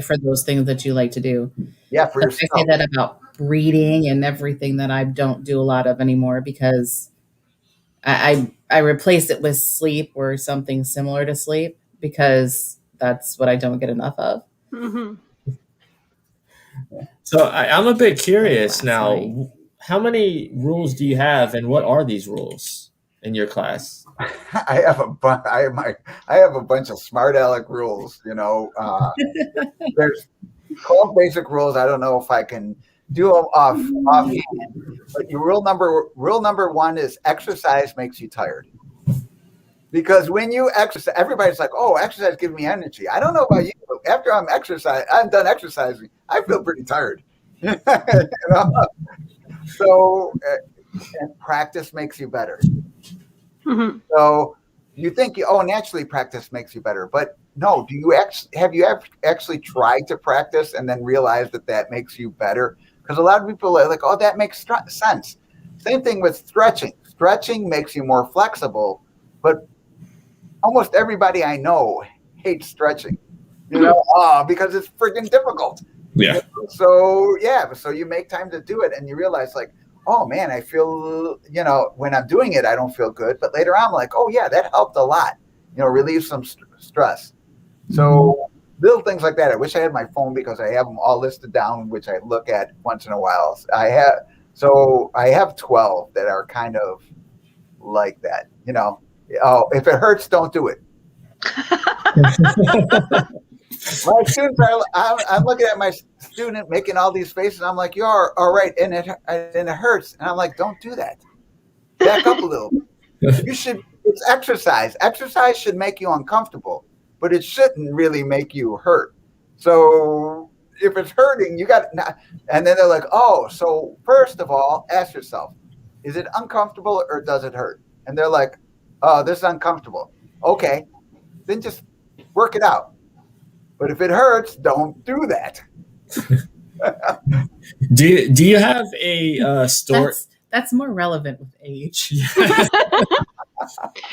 S4: for those things that you like to do.
S1: Yeah, for yourself.
S4: I say that about reading and everything that I don't do a lot of anymore because I replaced it with sleep or something similar to sleep because that's what I don't get enough of.
S3: Mm-hmm.
S2: So I'm a bit curious now. How many rules do you have, and what are these rules in your class?
S1: I have a bunch of smart aleck rules. There's 12 basic rules. I don't know if I can do them offhand. But your rule number one is exercise makes you tired. Because when you exercise, everybody's like, "Oh, exercise gives me energy." I don't know about you, but after I'm done exercising, I feel pretty tired. So, and practice makes you better. Mm-hmm. So you think, naturally practice makes you better, but no. Have you actually tried to practice and then realize that makes you better? Because a lot of people are like, "Oh, that makes sense." Same thing with stretching. Stretching makes you more flexible, but almost everybody I know hates stretching, because it's freaking difficult.
S2: Yeah.
S1: So you make time to do it, and you realize, like, oh man, I feel, when I'm doing it, I don't feel good. But later on, I'm like, oh yeah, that helped a lot. Relieve some stress. So little things like that. I wish I had my phone because I have them all listed down, which I look at once in a while. I have 12 that are kind of like that. Oh, if it hurts, don't do it. My students I'm looking at my student making all these faces. I'm like, you're all right, and it hurts, and I'm like, don't do that. Back up a little. It's exercise. Exercise should make you uncomfortable, but it shouldn't really make you hurt. So if it's hurting, you got not. And then they're like, oh, so first of all, ask yourself, is it uncomfortable or does it hurt? And they're like, oh, this is uncomfortable. Okay, then just work it out. But if it hurts, don't do that.
S2: Do you have a story?
S4: That's more relevant with age. If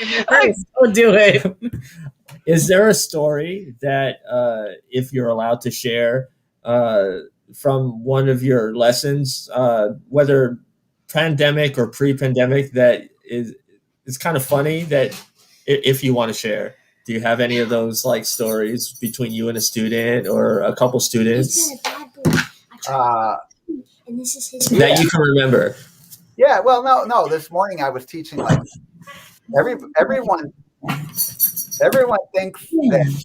S4: it hurts, don't do it.
S2: Is there a story that, if you're allowed to share, from one of your lessons, whether pandemic or pre-pandemic, that is kind of funny, that if you want to share? Do you have any of those like stories between you and a student or a couple students that you can remember?
S1: Yeah, well, no. This morning I was teaching, like, everyone thinks that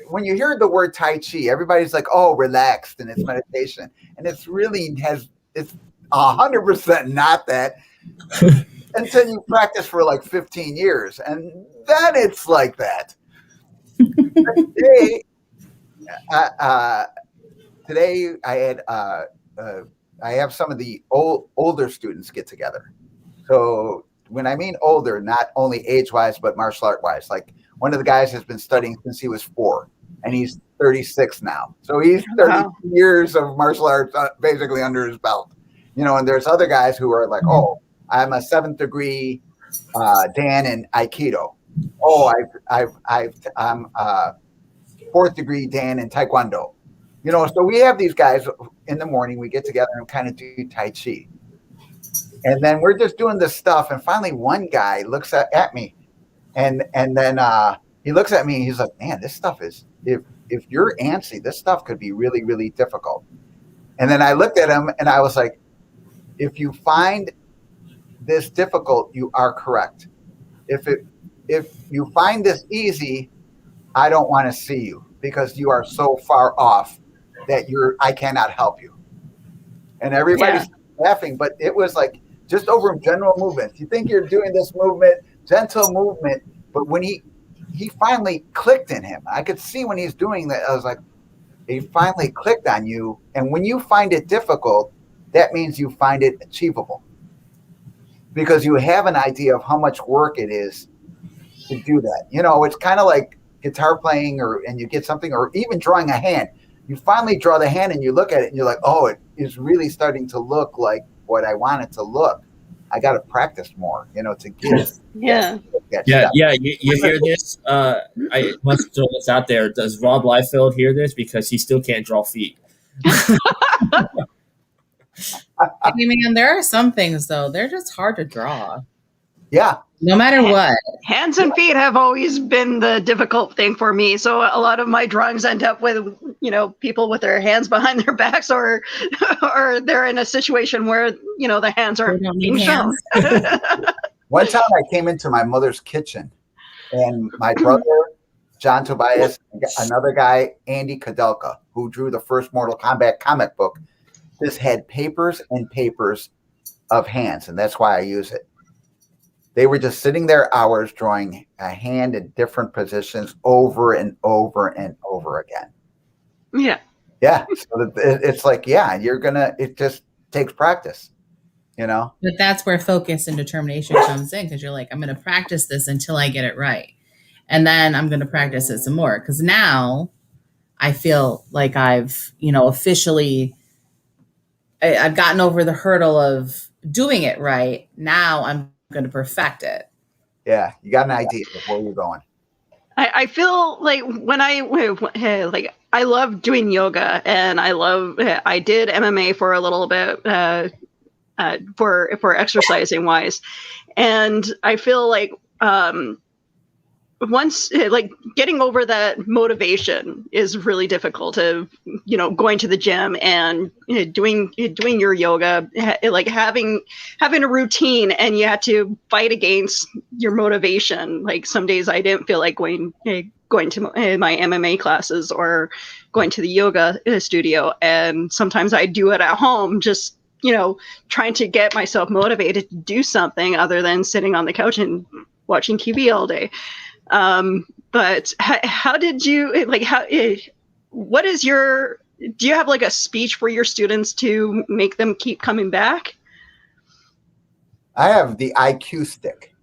S1: when you hear the word Tai Chi, everybody's like, oh, relaxed and it's meditation, and it's 100% not that until you practice for like 15 years, and then it's like that. Today I had I have some of the older students get together. So when I mean older, not only age-wise, but martial art-wise. Like, one of the guys has been studying since he was 4, and he's 36 now. So he's 30 years of martial arts basically under his belt. And there's other guys who are like, oh, I'm a 7th degree Dan in Aikido. Oh, I'm 4th degree Dan in Taekwondo. So we have these guys in the morning, we get together and kind of do Tai Chi. And then we're just doing this stuff. And finally, one guy looks at me, and then he looks at me and he's like, man, this stuff is, if you're antsy, this stuff could be really, really difficult. And then I looked at him and I was like, if you find this difficult, you are correct. If you find this easy, I don't want to see you, because you are so far off that I cannot help you. And everybody's laughing, but it was like just over general movements. You think you're doing this movement, gentle movement, but when he finally clicked in him, I could see when he's doing that, I was like, he finally clicked on you. And when you find it difficult, that means you find it achievable, because you have an idea of how much work it is to do that. It's kind of like guitar playing, and you get something, or even drawing a hand. You finally draw the hand and you look at it and you're like, oh, it is really starting to look like what I want it to look. I got to practice more, to get
S2: Yeah. You hear this? I must throw this out there. Does Rob Liefeld hear this? Because he still can't draw feet.
S4: I mean, there are some things though, they're just hard to draw.
S1: Yeah.
S4: No matter what.
S3: Hands and feet have always been the difficult thing for me. So a lot of my drawings end up with, people with their hands behind their backs, or they're in a situation where, the hands aren't being shown.
S1: One time I came into my mother's kitchen, and my brother, John Tobias, another guy, Andy Kadelka, who drew the first Mortal Kombat comic book, just had papers and papers of hands, and that's why I use it. They were just sitting there hours drawing a hand in different positions over and over and over again.
S3: Yeah.
S1: Yeah. So it's like, it just takes practice, But
S4: that's where focus and determination comes in, because you're like, I'm going to practice this until I get it right. And then I'm going to practice it some more, because now I feel like I've, officially, I've gotten over the hurdle of doing it right. Now I'm going to perfect it.
S1: Yeah, you got an idea of where you're going.
S3: I feel like when I love doing yoga, and I did MMA for a little bit for exercising wise, and I feel like once getting over that motivation is really difficult, of going to the gym and doing your yoga, like having a routine, and you had to fight against your motivation. Like, some days I didn't feel like going to my MMA classes or going to the yoga studio, and sometimes I do it at home, just trying to get myself motivated to do something other than sitting on the couch and watching TV all day. But how did you what is your Do you have like a speech for your students to make them keep coming back?
S1: I have the IQ stick.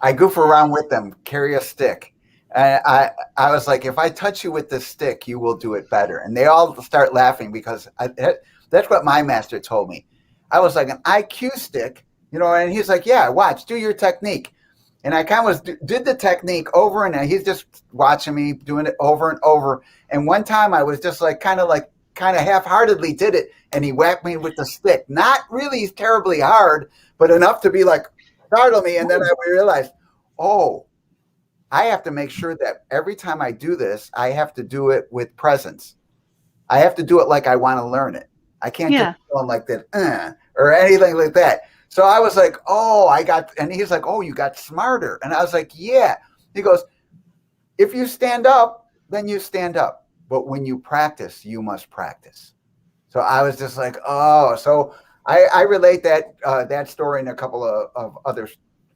S1: I goof around with them, carry a stick. And I was like, if I touch you with this stick, you will do it better. And they all start laughing because that's what my master told me. I was like, an IQ stick, and he's like, yeah, watch, do your technique. And I kind of did the technique over and he's just watching me doing it over and over. And one time I was just kind of half-heartedly did it. And he whacked me with the stick. Not really terribly hard, but enough to be like, startle me. And then I realized, oh, I have to make sure that every time I do this, I have to do it with presence. I have to do it like I want to learn it. I can't just go like that or anything like that. So I was like, and he's like, oh, you got smarter. And I was like, yeah. He goes, if you stand up, then you stand up. But when you practice, you must practice. So I was just like, oh, so I relate that story and a couple of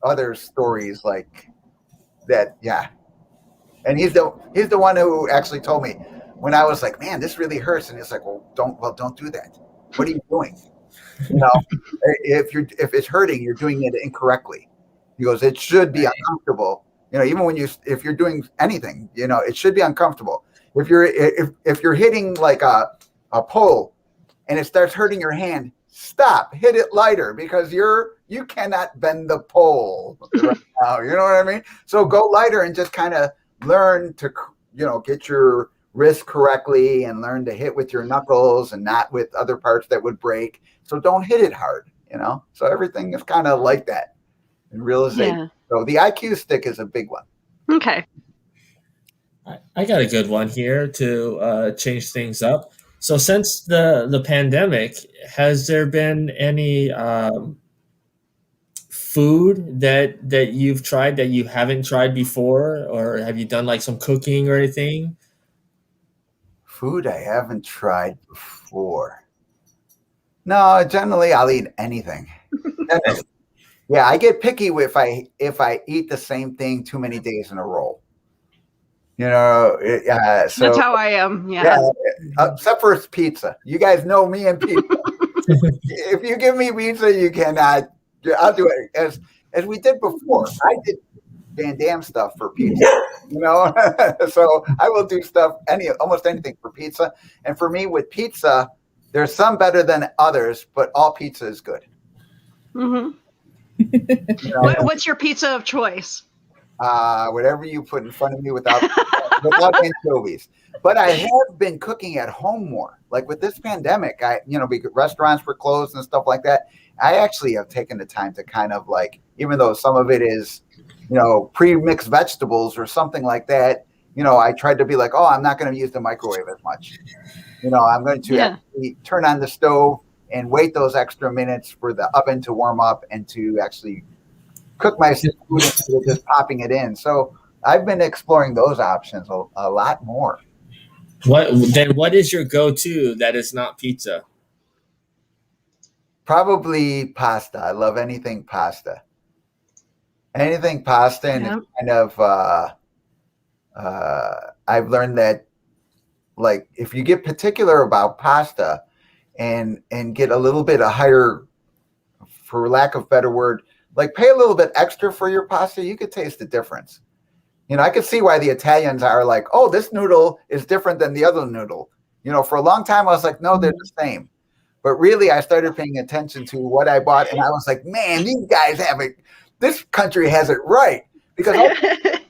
S1: other stories like that. Yeah. And he's the one who actually told me when I was like, man, this really hurts. And he's like, don't do that. What are you doing? If it's hurting, you're doing it incorrectly. He goes, it should be uncomfortable. Even if you're doing anything, it should be uncomfortable. If you're hitting like a pole and it starts hurting your hand, stop, hit it lighter because you cannot bend the pole right now. You know what I mean? So go lighter and just kind of learn to, get your wrist correctly and learn to hit with your knuckles and not with other parts that would break. So don't hit it hard, So everything is kind of like that in realization. Yeah. So the IQ stick is a big one.
S3: Okay.
S2: I got a good one here to change things up. So since the pandemic, has there been any food that you've tried that you haven't tried before, or have you done like some cooking or anything?
S1: Food I haven't tried before. No, generally I'll eat anything. Yeah, I get picky if I eat the same thing too many days in a row. So
S3: that's how I am. Yeah.
S1: Except for pizza. You guys know me and pizza. If you give me pizza, you cannot. I'll do it as we did before. I did Van Damme stuff for pizza. So I will do almost anything for pizza. And for me, with pizza, there's some better than others, but all pizza is good.
S3: Mm-hmm. What's your pizza of choice?
S1: Whatever you put in front of me without anchovies. But I have been cooking at home more. Like with this pandemic, restaurants were closed and stuff like that. I actually have taken the time to kind of even though some of it is, pre-mixed vegetables or something like that, I tried to be like, oh, I'm not going to use the microwave as much. I'm going to actually turn on the stove and wait those extra minutes for the oven to warm up and to actually cook my food instead of just popping it in. So I've been exploring those options a lot more.
S2: What is your go-to that is not pizza?
S1: Probably pasta. I love anything pasta. Anything pasta, and it's kind of I've learned that if you get particular about pasta and get a little bit of higher, for lack of a better word, pay a little bit extra for your pasta, you could taste the difference. I could see why the Italians are like, oh, this noodle is different than the other noodle. For a long time I was like, no, they're the same. But really, I started paying attention to what I bought, and I was like, man, these guys have it. This country has it right, because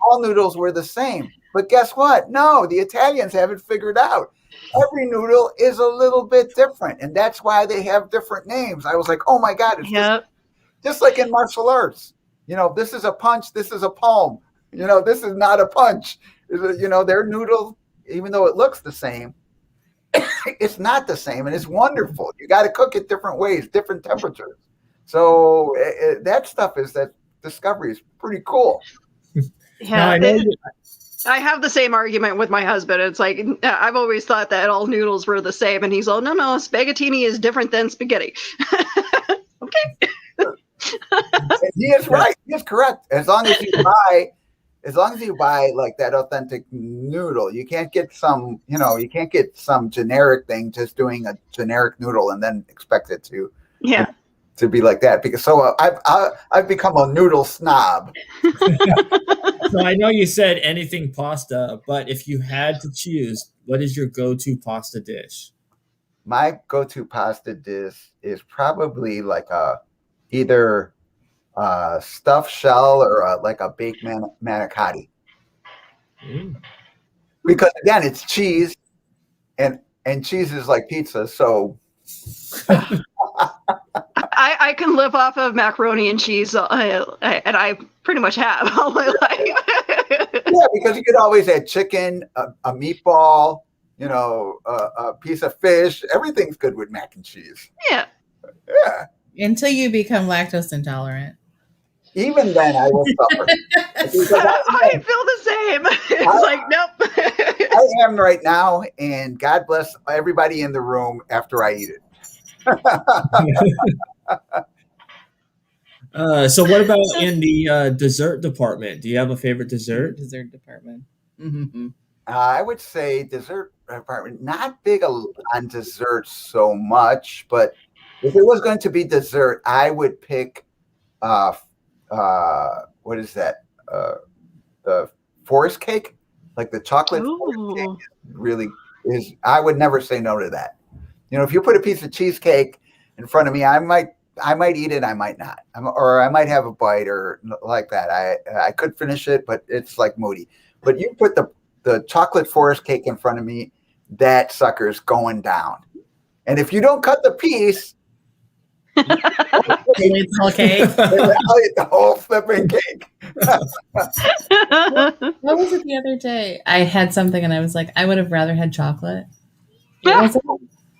S1: all noodles were the same. But guess what? No, the Italians have it figured out. Every noodle is a little bit different, and that's why they have different names. I was like, oh my God, it's just like in martial arts. This is a punch, this is a palm. This is not a punch. Their noodle, even though it looks the same, it's not the same, and it's wonderful. You got to cook it different ways, different temperatures. So that stuff that discovery is pretty cool.
S3: Yeah, I have the same argument with my husband. It's like, I've always thought that all noodles were the same, and he's all, no, spaghettini is different than spaghetti. Okay.
S1: He is right. He is correct. As long as you buy as long as you buy like that authentic noodle, you can't get some, you can't get some generic thing just doing a generic noodle and then expect it to,
S3: Yeah.
S1: to be like that. Because I've become a noodle snob.
S2: So I know you said anything pasta, but if you had to choose, what is your go-to pasta dish?
S1: My go-to pasta dish is probably like either stuffed shell or like a baked manicotti.
S2: Mm.
S1: Because again, it's cheese, and cheese is like pizza. So
S3: I can live off of macaroni and cheese, and I pretty much have all my life.
S1: yeah, because you could always add chicken, a meatball, a piece of fish. Everything's good with mac and cheese.
S3: Yeah.
S1: Yeah.
S4: Until you become lactose intolerant.
S1: Even then, I will suffer.
S3: I feel the same. It's like, nope.
S1: I am right now, and God bless everybody in the room after I eat it.
S2: So what about in the dessert department? Do you have a favorite dessert?
S4: Dessert department. Mm-hmm.
S1: I would say dessert department, not big on dessert so much, but if it was going to be dessert, I would pick what is that? The forest cake, like the chocolate forest cake really is. I would never say no to that. If you put a piece of cheesecake in front of me, I might eat it, I might not, or I might have a bite or like that. I could finish it, but it's like moody. But you put the chocolate forest cake in front of me, that sucker's going down. And if you don't cut the piece,
S4: It's whole cake.
S1: I'll eat the whole flipping cake.
S4: What was it the other day? I had something and I was like, I would have rather had chocolate.
S3: Yeah.
S4: Was it?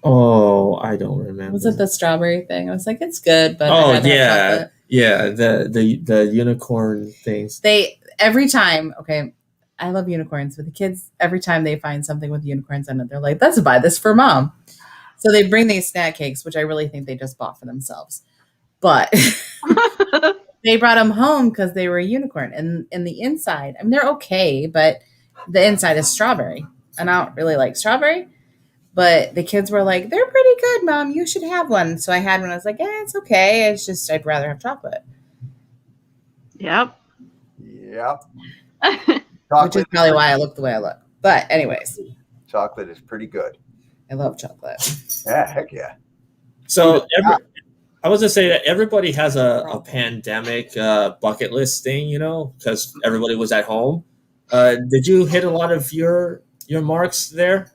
S2: Oh, I don't remember.
S4: Was it the strawberry thing? I was like, it's good, but I'd rather have chocolate.
S2: Yeah, the unicorn things.
S4: They every time, okay, I love unicorns, but the kids every time they find something with unicorns in it, they're like, let's buy this for mom. So they bring these snack cakes, which I really think they just bought for themselves. But they brought them home because they were a unicorn. And in the inside, I mean, they're okay, but the inside is strawberry. And I don't really like strawberry. But the kids were like, they're pretty good, Mom. You should have one. So I had one. I was like, it's okay. It's just I'd rather have chocolate.
S3: Yep.
S4: Which is probably why I look the way I look. But anyways.
S1: Chocolate is pretty good.
S4: I love chocolate.
S1: Yeah, heck yeah.
S2: So I was going to say that everybody has a pandemic bucket list thing, because everybody was at home. Did you hit a lot of your marks there?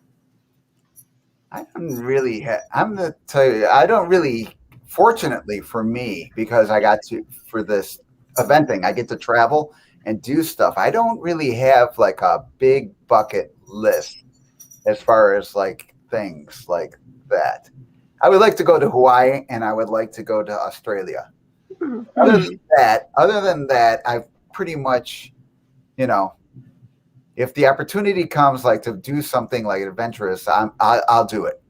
S1: I don't really I'm going to tell you, I don't really, fortunately for me, because I got to, for this event thing, I get to travel and do stuff. I don't really have like a big bucket list as far as like things like that. I would like to go to Hawaii and I would like to go to Australia. Other than that, I've pretty much, if the opportunity comes like to do something like adventurous, I'll do it.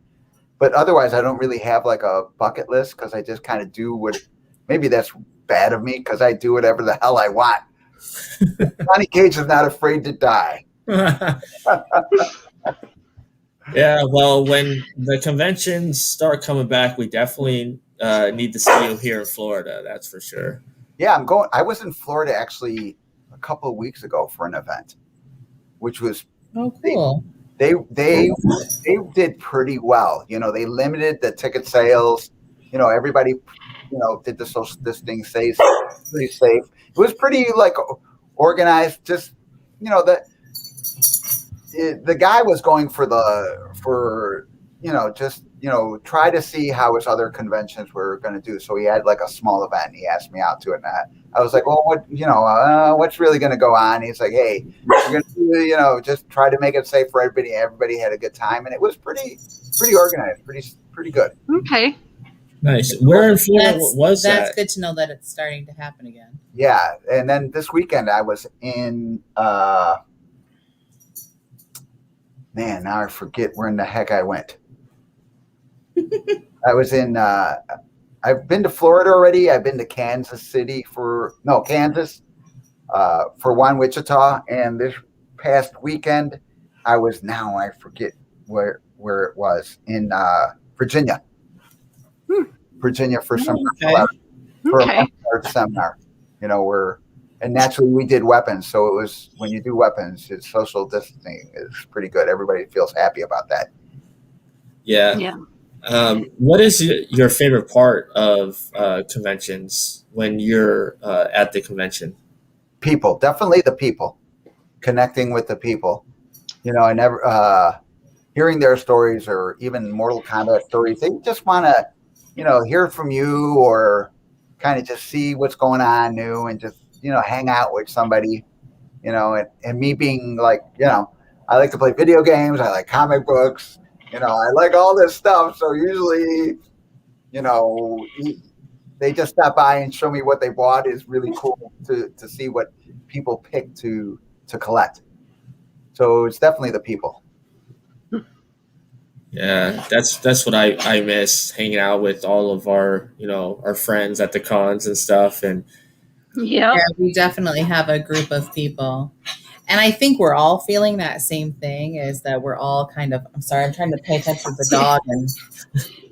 S1: But otherwise, I don't really have like a bucket list because I just kind of do what. Maybe that's bad of me because I do whatever the hell I want. Johnny Cage is not afraid to die.
S2: Yeah, well, when the conventions start coming back, we definitely need to see you here in Florida. That's for sure.
S1: Yeah, I'm going. I was in Florida actually a couple of weeks ago for an event, which was
S4: cool.
S1: They did pretty well. They limited the ticket sales. Everybody, did the social distancing pretty safe. It was pretty like organized. Just the guy was going for try to see how his other conventions were going to do. So he had like a small event. And he asked me out to it. And I was like, well, what's really going to go on? He's like, hey, we're going to do, just try to make it safe for everybody. Everybody had a good time, and it was pretty organized, pretty good.
S3: Okay.
S2: Nice. Where in Florida was that?
S4: That's good to know that it's starting to happen again.
S1: Yeah, and then this weekend I was in. Man, now I forget where in the heck I went. I was in. I've been to Florida already. I've been to Kansas City Kansas. for one, Wichita, and this past weekend I forget where it was in Virginia. Virginia for some for a martial arts seminar. You know, and naturally we did weapons, so it was when you do weapons, it's social distancing is pretty good. Everybody feels happy about that.
S2: Yeah. What is your favorite part of conventions when you're at the convention?
S1: People, definitely the people, connecting with the people. You know, I never hearing their stories or even Mortal Kombat stories. They just want to, you know, hear from you or kind of just see what's going on new and just, you know, hang out with somebody, you know, and me being like, you know, I like to play video games. I like comic books, you know, I like all this stuff. So usually, you know, they just stop by and show me what they bought. Is really cool to see what people pick to collect. So it's definitely the people.
S2: Yeah, that's what I miss, hanging out with all of our, you know, our friends at the cons and stuff. And
S3: yeah,
S4: we definitely have a group of people. And I think we're all feeling that same thing, is that we're all kind of, I'm sorry, I'm trying to pay attention to the dog and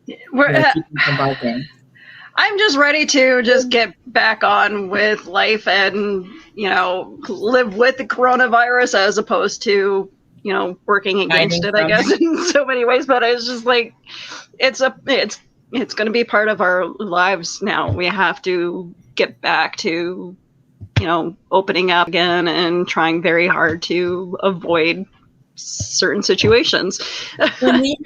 S4: keep from barking.
S3: I'm just ready to just get back on with life and, you know, live with the coronavirus as opposed to, you know, working against it, I guess, in so many ways. But it's just like, it's going to be part of our lives now. We have to get back to, you know, opening up again and trying very hard to avoid certain situations.
S4: Well, we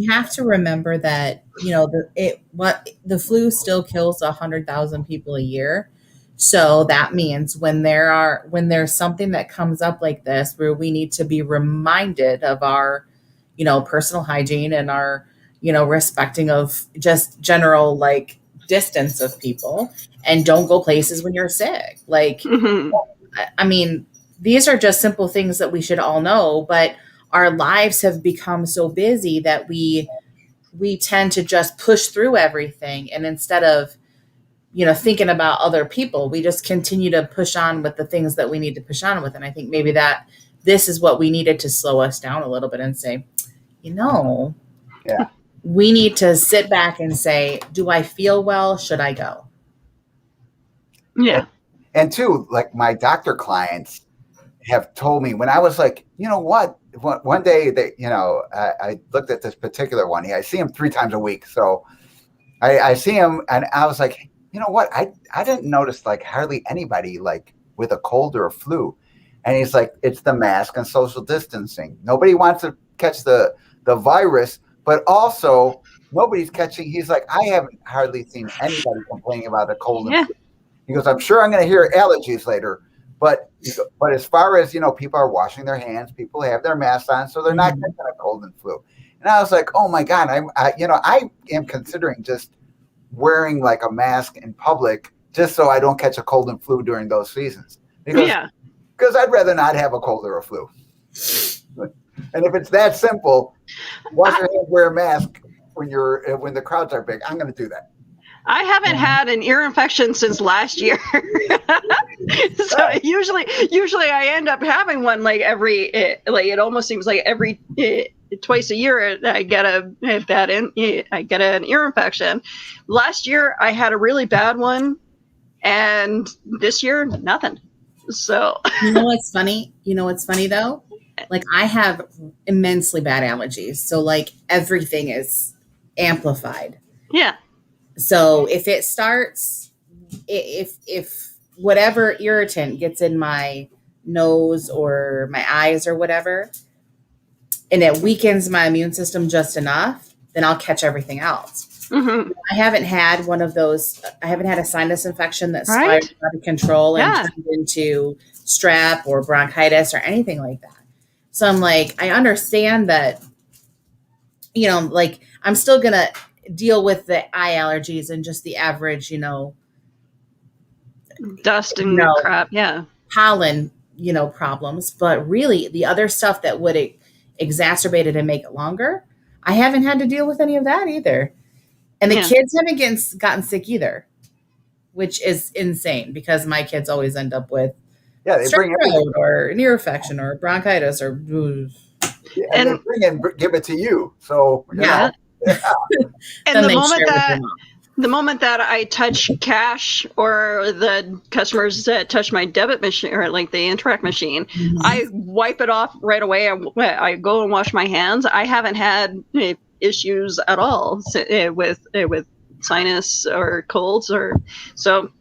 S4: have to remember that, you know, the flu still kills 100,000 people a year. So that means when there's something that comes up like this, where we need to be reminded of our, you know, personal hygiene and our, you know, respecting of just general like distance of people, and don't go places when you're sick. Like, I mean, these are just simple things that we should all know, but our lives have become so busy that we tend to just push through everything. And instead of, you know, thinking about other people, we just continue to push on with the things that we need to push on with. And I think maybe that this is what we needed to slow us down a little bit and say, you know, we need to sit back and say, do I feel well? Should I go?
S3: Yeah.
S1: And two, like my doctor clients have told me when I was like, you know what, one day they, you know, I looked at this particular one. I see him 3 times a week. So I see him and I was like, you know what? I didn't notice like hardly anybody like with a cold or a flu. And he's like, it's the mask and social distancing. Nobody wants to catch the virus, but also nobody's catching. He's like, I haven't hardly seen anybody complaining about a cold and flu. He goes, I'm sure I'm going to hear allergies later. But as far as, you know, people are washing their hands, people have their masks on, so they're not catching a cold and flu. And I was like, oh my God, I am considering just wearing like a mask in public just so I don't catch a cold and flu during those seasons. Because I'd rather not have a cold or a flu. And if it's that simple, wash your hands, wear a mask when the crowds are big. I'm going to do that.
S3: I haven't had an ear infection since last year. So usually I end up having one like it almost seems like every twice a year I get an ear infection. Last year I had a really bad one, and this year nothing. So
S4: you know what's funny though? Like I have immensely bad allergies. So like everything is amplified.
S3: Yeah.
S4: So if it starts, if whatever irritant gets in my nose or my eyes or whatever, and it weakens my immune system just enough, then I'll catch everything else.
S3: Mm-hmm.
S4: I haven't had one of those. I haven't had a sinus infection that spiraled out of control and turned into strep or bronchitis or anything like that. So I'm like, I understand that, you know, like I'm still going to deal with the eye allergies and just the average, you know,
S3: dust and crap. Yeah.
S4: Pollen, you know, problems. But really the other stuff that would exacerbate it and make it longer, I haven't had to deal with any of that either. And the kids haven't gotten sick either, which is insane because my kids always end up with
S1: Yeah, they bring everything.
S4: or an ear infection or bronchitis or
S1: and they bring and give it to you. So you know.
S3: And the moment that I touch cash or the customers touch my debit machine or like the Interact machine, I wipe it off right away. I go and wash my hands. I haven't had issues at all with sinus or colds or so.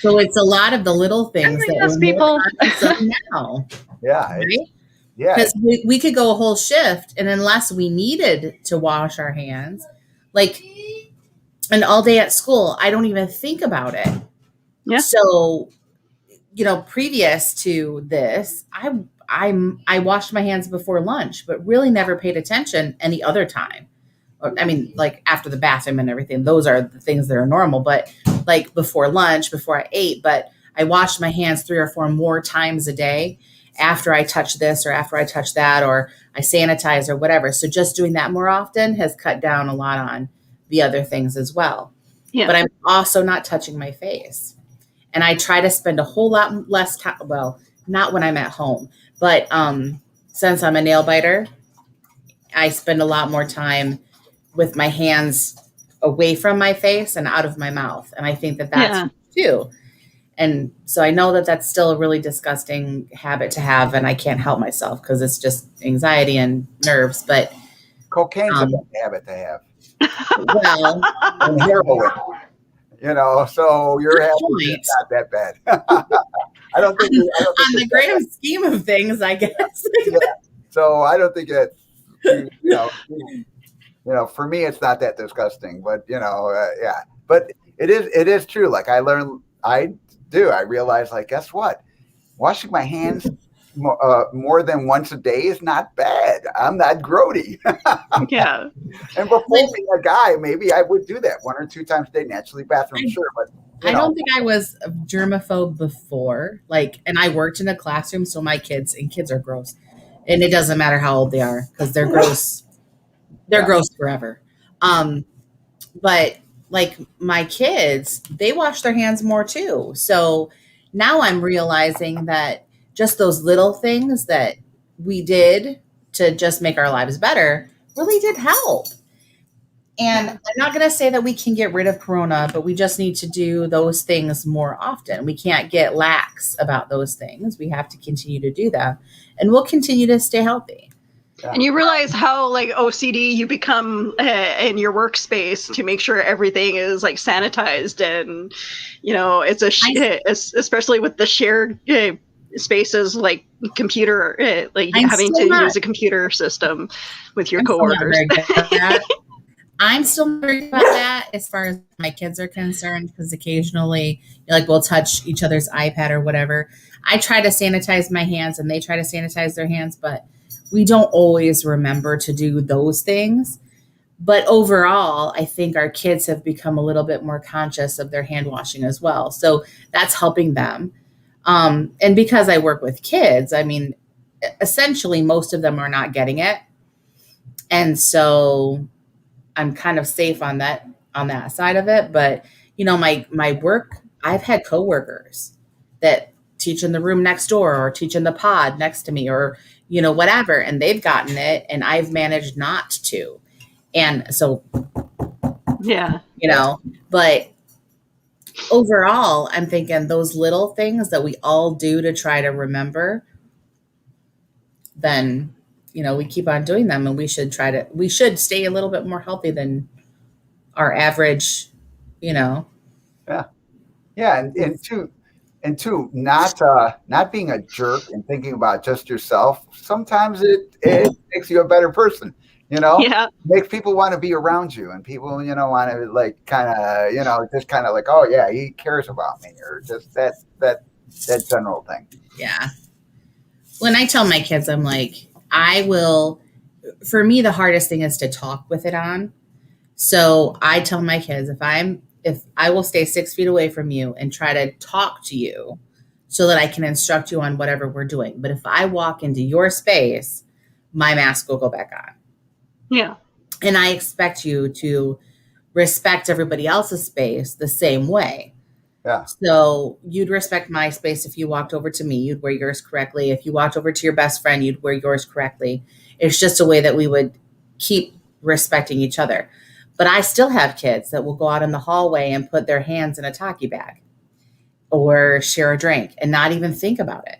S4: So it's a lot of the little things that we're
S3: people
S4: now.
S1: Yeah.
S4: Right?
S1: Yeah.
S4: Because we could go a whole shift, and unless we needed to wash our hands, like, and all day at school, I don't even think about it.
S3: Yeah.
S4: So, previous to this, I washed my hands before lunch, but really never paid attention any other time. I mean, like after the bathroom and everything, those are the things that are normal, but like before lunch, before I ate, but I washed my hands 3 or 4 more times a day after I touch this or after I touch that, or I sanitize or whatever. So just doing that more often has cut down a lot on the other things as well. Yeah. But I'm also not touching my face. And I try to spend a whole lot less time. Well, not when I'm at home, but since I'm a nail biter, I spend a lot more time with my hands away from my face and out of my mouth. And I think that that's too. And so I know that that's still a really disgusting habit to have, and I can't help myself because it's just anxiety and nerves. But
S1: cocaine's a bad habit to have.
S4: Well,
S1: and heroin, so your habit is not that bad. I don't think
S4: on the grand scheme of things, I guess.
S1: Yeah. So I don't think that for me it's not that disgusting, but yeah. But it is true. Like I realize, like, guess what? Washing my hands more than once a day is not bad. I'm not grody.
S3: Yeah.
S1: And before being a guy, maybe I would do that 1 or 2 times a day. Naturally, bathroom, sure, but
S4: I don't think I was a germaphobe before. And I worked in a classroom, so my kids are gross, and it doesn't matter how old they are because they're gross. They're gross forever. But like my kids, they wash their hands more too. So now I'm realizing that just those little things that we did to just make our lives better really did help. And I'm not going to say that we can get rid of Corona, but we just need to do those things more often. We can't get lax about those things. We have to continue to do them, and we'll continue to stay healthy.
S3: And you realize how OCD you become in your workspace to make sure everything is sanitized, and it's especially with the shared spaces like computer, having to use a computer system with your coworkers.
S4: I'm still worried about that as far as my kids are concerned, because occasionally we'll touch each other's iPad or whatever. I try to sanitize my hands and they try to sanitize their hands, but we don't always remember to do those things. But overall, I think our kids have become a little bit more conscious of their hand washing as well. So that's helping them. And because I work with kids, I mean, essentially most of them are not getting it. And so I'm kind of safe on that side of it. But, my work, I've had coworkers that teach in the room next door or teach in the pod next to me or, whatever. And they've gotten it and I've managed not to. And so, but overall, I'm thinking those little things that we all do to try to remember, then, we keep on doing them, and we should stay a little bit more healthy than our average,
S1: Yeah. And two, not being a jerk and thinking about just yourself. Sometimes it makes you a better person. Makes people want to be around you, and people, want to just kind of like, oh yeah, he cares about me, or just that general thing.
S4: Yeah. When I tell my kids, I'm like, for me, the hardest thing is to talk with it on. So I tell my kids, if I will stay 6 feet away from you and try to talk to you so that I can instruct you on whatever we're doing. But if I walk into your space, my mask will go back on.
S3: Yeah.
S4: And I expect you to respect everybody else's space the same way.
S1: Yeah.
S4: So you'd respect my space if you walked over to me, you'd wear yours correctly. If you walked over to your best friend, you'd wear yours correctly. It's just a way that we would keep respecting each other. But I still have kids that will go out in the hallway and put their hands in a Taki bag or share a drink and not even think about it.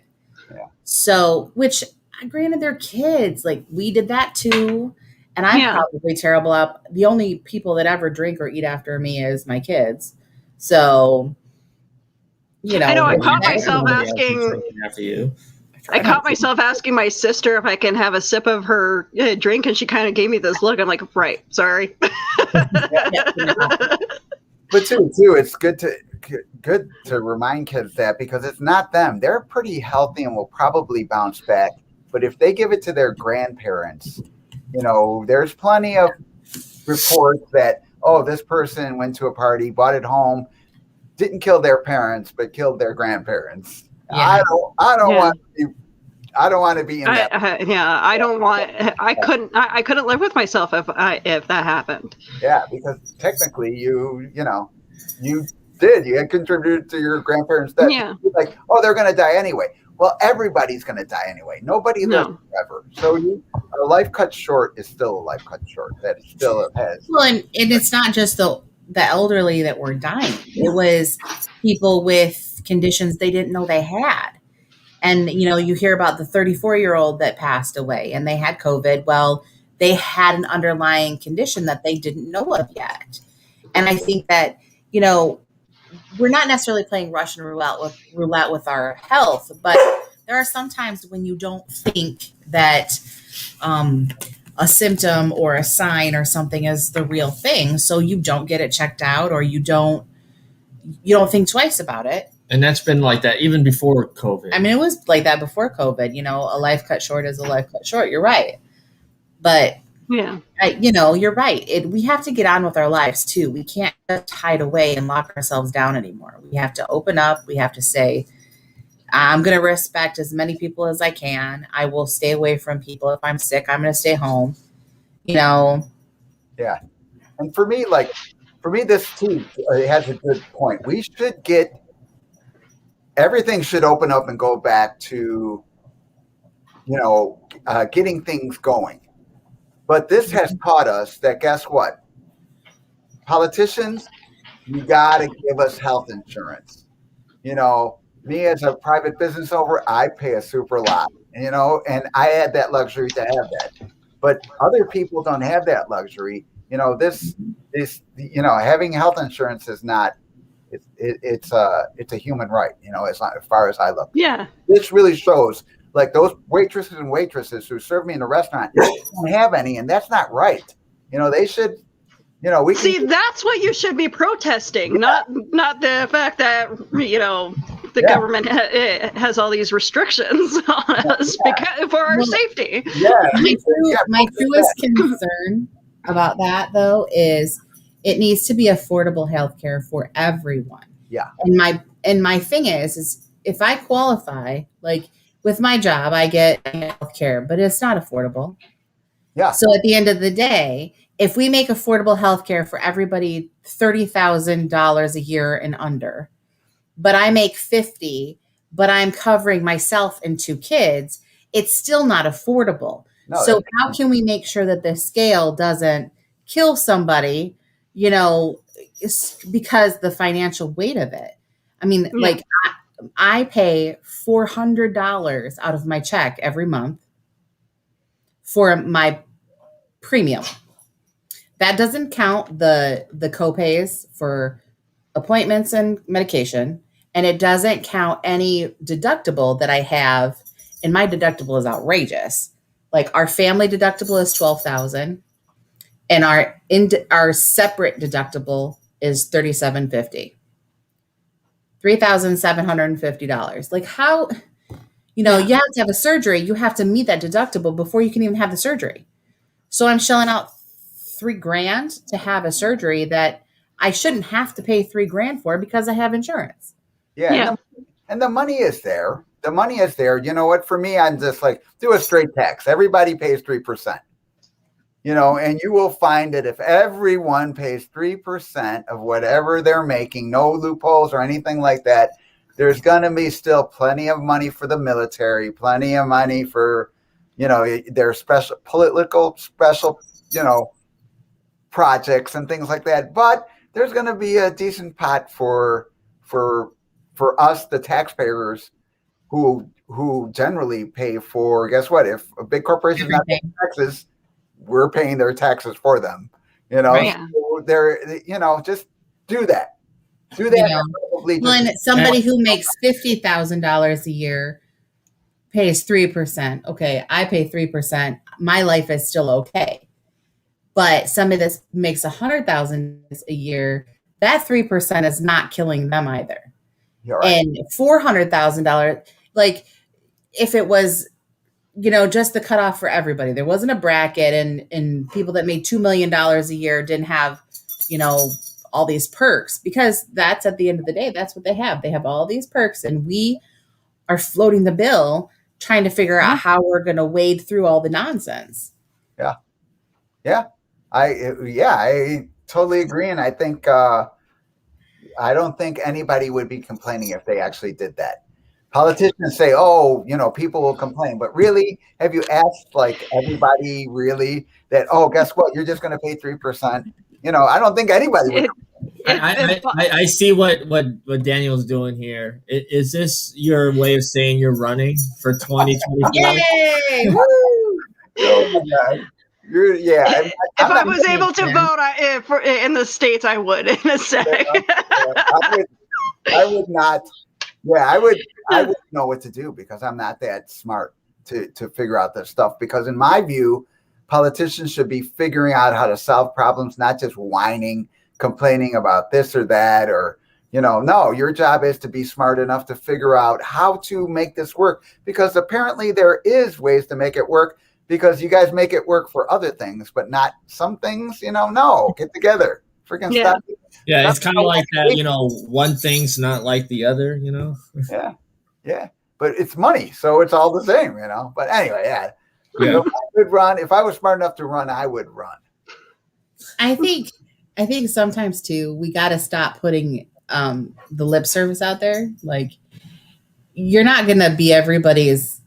S1: Yeah.
S4: So, which granted they're kids, like we did that too. And I'm probably terrible up. The only people that ever drink or eat after me is my kids. So, you know,
S3: I know. I caught myself asking.
S2: After you.
S3: I caught myself asking my sister if I can have a sip of her drink, and she kind of gave me this look. I'm like, right, sorry.
S1: But too, it's good to remind kids that, because it's not them. They're pretty healthy and will probably bounce back. But if they give it to their grandparents, you know, there's plenty of reports that, oh, this person went to a party, brought it home, didn't kill their parents, but killed their grandparents. Yeah. I don't want to be in that.
S3: I don't want. I couldn't live with myself if that happened.
S1: Yeah, because technically, you had contributed to your grandparents' death.
S3: Yeah.
S1: Like, oh, they're going to die anyway. Well, everybody's going to die anyway. Nobody lives forever. So a life cut short is still a life cut short. That still has.
S4: Well, and it's not just the elderly that were dying. It was people with conditions they didn't know they had. And, you know, you hear about the 34-year-old that passed away and they had COVID. Well, they had an underlying condition that they didn't know of yet. And I think that, you know, we're not necessarily playing Russian roulette with our health, but there are some times when you don't think that a symptom or a sign or something is the real thing. So you don't get it checked out, or you don't think twice about it.
S2: And that's been like that even before COVID.
S4: I mean, it was like that before COVID. You know, a life cut short is a life cut short. You're right. But,
S3: yeah,
S4: you're right. We have to get on with our lives, too. We can't just hide away and lock ourselves down anymore. We have to open up. We have to say, I'm going to respect as many people as I can. I will stay away from people. If I'm sick, I'm going to stay home. You know?
S1: Yeah. And for me, this too, it has a good point. We should everything should open up and go back to, you know, getting things going. But this has taught us that, guess what? Politicians, you got to give us health insurance. You know, me as a private business owner, I pay a super lot, you know, and I had that luxury to have that. But other people don't have that luxury. You know, you know, having health insurance is not, it's a human right, you know, as far as I look.
S3: Yeah.
S1: This really shows, like, those waitresses who serve me in a restaurant don't have any, and that's not right. You know, they should, you know,
S3: that's what you should be protesting, not the fact that, you know, the government has all these restrictions on us for our safety.
S1: Yeah.
S4: My truest concern about that, though, is it needs to be affordable healthcare for everyone.
S1: Yeah.
S4: And my thing is if I qualify, like with my job, I get healthcare, but it's not affordable.
S1: Yeah.
S4: So at the end of the day, if we make affordable healthcare for everybody, $30,000 a year and under, but I make 50, but I'm covering myself and 2 kids, it's still not affordable. No, so how can we make sure that the scale doesn't kill somebody, you know, because the financial weight of it? I mean, like I pay $400 out of my check every month for my premium. That doesn't count the copays for appointments and medication. And it doesn't count any deductible that I have. And my deductible is outrageous. Like our family deductible is $12,000, and our separate deductible is $3,750. $3,750. Like how, you know, you have to have a surgery. You have to meet that deductible before you can even have the surgery. So I'm shelling out $3,000 to have a surgery that I shouldn't have to pay $3,000 for because I have insurance.
S1: Yeah. And the money is there. The money is there. You know what? For me, I'm just like, do a straight tax. Everybody pays 3%. and you will find that if everyone pays 3% of whatever they're making, no loopholes or anything like that, there's going to be still plenty of money for the military, plenty of money for, their special political, projects and things like that. But there's going to be a decent pot for us, the taxpayers, who generally pay for, guess what? If a big corporation is not paying taxes, we're paying their taxes for them.
S4: Right.
S1: So they're, just do that. Do that.
S4: When somebody who makes $50,000 a year pays 3%, okay, I pay 3%. My life is still okay. But somebody that makes $100,000 a year, that 3% is not killing them either.
S1: Right.
S4: And $400,000, like if it was, just the cutoff for everybody, there wasn't a bracket, and people that made $2 million a year didn't have, all these perks, because that's, at the end of the day, that's what they have. They have all these perks, and we are floating the bill trying to figure out how we're going to wade through all the nonsense.
S1: Yeah. Yeah. I totally agree. And I think, I don't think anybody would be complaining if they actually did that. Politicians say, people will complain, but really, have you asked like everybody really that, guess what? You're just going to pay 3%. I don't think anybody would.
S2: I see what Daniel's doing here. Is this your way of saying you're running for 2024?
S4: Yay! Woo!
S1: Oh my God.
S3: If I was able to vote in the States, I would in a sec.
S1: I would not. Yeah, I wouldn't know what to do, because I'm not that smart to figure out this stuff. Because in my view, politicians should be figuring out how to solve problems, not just whining, complaining about this or that, or, no, your job is to be smart enough to figure out how to make this work, because apparently there is ways to make it work, because you guys make it work for other things, but not some things, no, get together. Freaking stop.
S2: Yeah, it's kind of like that, one thing's not like the other,
S1: Yeah. But it's money, so it's all the same, But anyway, yeah. I would run. If I was smart enough to run, I would run.
S4: I think sometimes too, we got to stop putting the lip service out there. Like, you're not going to be everybody's.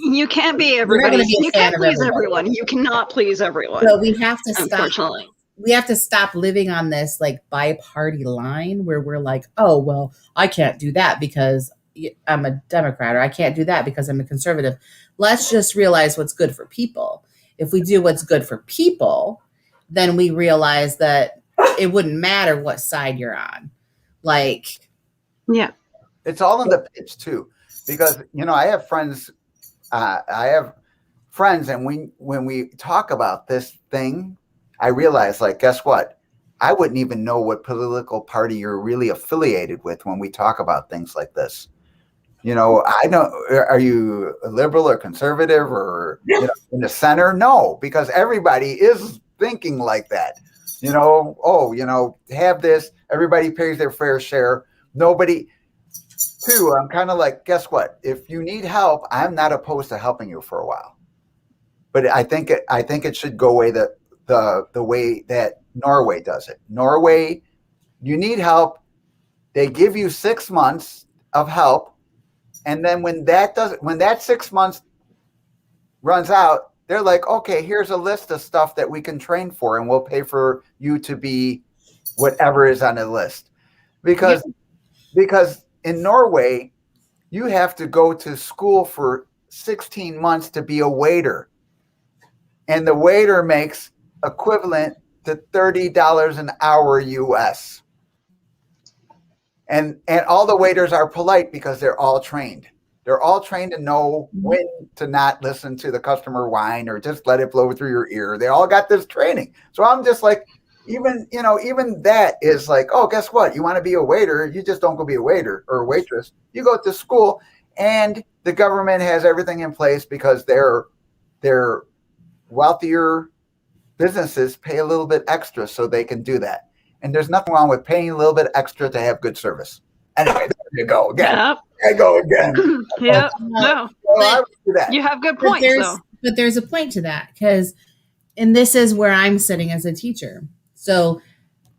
S3: You can't be everybody. You can't please everyone. You cannot please everyone.
S4: So we have to stop.
S3: Unfortunately.
S4: We have to stop living on this like bi-party line where we're like, oh, well, I can't do that because I'm a Democrat, or I can't do that because I'm a conservative. Let's just realize what's good for people. If we do what's good for people, then we realize that it wouldn't matter what side you're on. Like,
S3: yeah,
S1: it's all in the pitch too, because I have friends. And when we talk about this thing, I realize, like, guess what? I wouldn't even know what political party you're really affiliated with when we talk about things like this. I don't. Are you a liberal or conservative or in the center? No, because everybody is thinking like that. Have this. Everybody pays their fair share. Nobody. Too, I'm kind of like, guess what? If you need help, I'm not opposed to helping you for a while. But I think it should go away the way that Norway does it. Norway, you need help. They give you 6 months of help. And then when that 6 months runs out, they're like, okay, here's a list of stuff that we can train for, and we'll pay for you to be whatever is on the list. Because in Norway, you have to go to school for 16 months to be a waiter. And the waiter makes equivalent to $30 an hour US. And all the waiters are polite because they're all trained. They're all trained to know when to not listen to the customer whine or just let it blow through your ear. They all got this training. So I'm just like, even that is like, oh, guess what? You want to be a waiter, you just don't go be a waiter or a waitress. You go to school, and the government has everything in place because their wealthier businesses pay a little bit extra so they can do that. And there's nothing wrong with paying a little bit extra to have good service. Anyway, there you go again.
S3: Yep.
S1: I go again.
S3: Yeah. No.
S1: So I would do that.
S3: You have good points, though.
S4: But there's a point to that and this is where I'm sitting as a teacher. So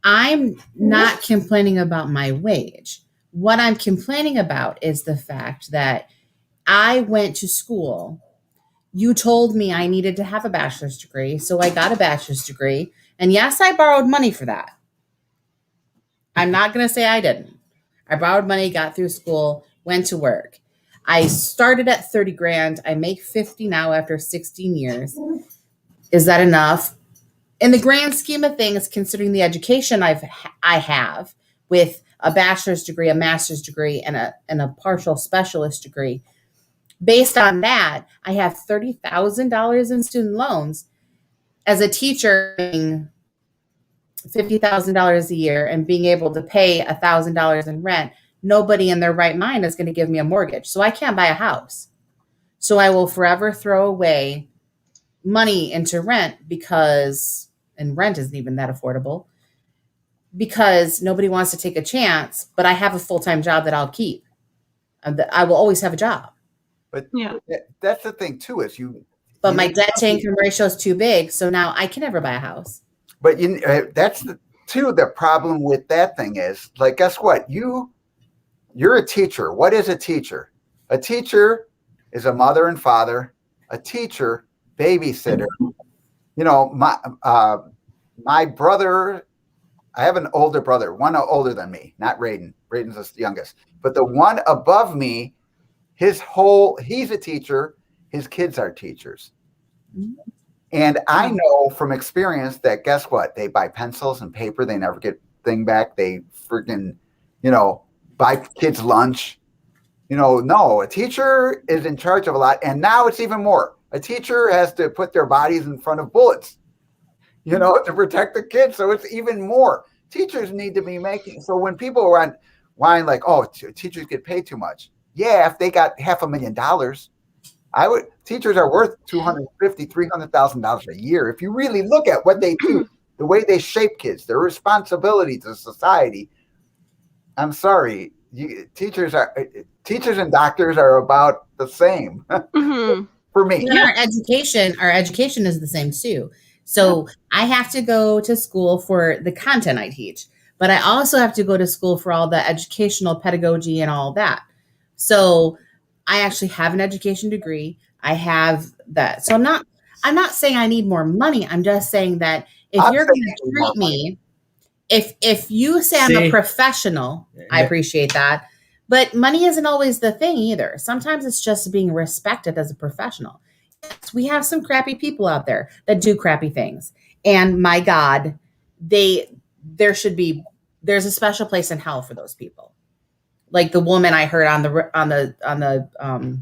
S4: I'm not complaining about my wage. What I'm complaining about is the fact that I went to school. You told me I needed to have a bachelor's degree, so I got a bachelor's degree. And yes, I borrowed money for that. I'm not going to say I didn't. I borrowed money, got through school, went to work. I started at 30 grand. I make 50 now after 16 years. Is that enough? In the grand scheme of things, considering the education I have with a bachelor's degree, a master's degree, and a partial specialist degree, based on that, I have $30,000 in student loans. As a teacher, $50,000 a year and being able to pay $1,000 in rent, nobody in their right mind is going to give me a mortgage. So I can't buy a house. So I will forever throw away money into rent and rent isn't even that affordable, because nobody wants to take a chance, but I have a full-time job that I'll keep. I will always have a job.
S1: But that's the thing too, is
S4: But my debt to income ratio is too big, so now I can never buy a house.
S1: But that's the problem with that thing is, like, guess what? You're a teacher. What is a teacher? A teacher is a mother and father. A teacher, babysitter. My brother, I have an older brother, one older than me, not Raiden. Raiden's the youngest. But the one above me, he's a teacher. His kids are teachers. And I know from experience that, guess what? They buy pencils and paper. They never get thing back. They freaking, buy kids lunch. No, a teacher is in charge of a lot. And now it's even more. A teacher has to put their bodies in front of bullets, to protect the kids. So it's even more. Teachers need to be making. So when people whine like, oh, teachers get paid too much. Yeah, if they got $500,000, teachers are worth $250,000, $300,000 a year. If you really look at what they do, the way they shape kids, their responsibility to society. I'm sorry, teachers and doctors are about the same for me.
S4: Yeah. Our education is the same too. So I have to go to school for the content I teach, but I also have to go to school for all the educational pedagogy and all that. So I actually have an education degree. I have that. So I'm not saying I need more money. I'm just saying that if you're going to treat me, if you say I'm a professional, I appreciate that. But money isn't always the thing either. Sometimes it's just being respected as a professional. Yes, we have some crappy people out there that do crappy things. And my God, there's a special place in hell for those people. Like the woman I heard on the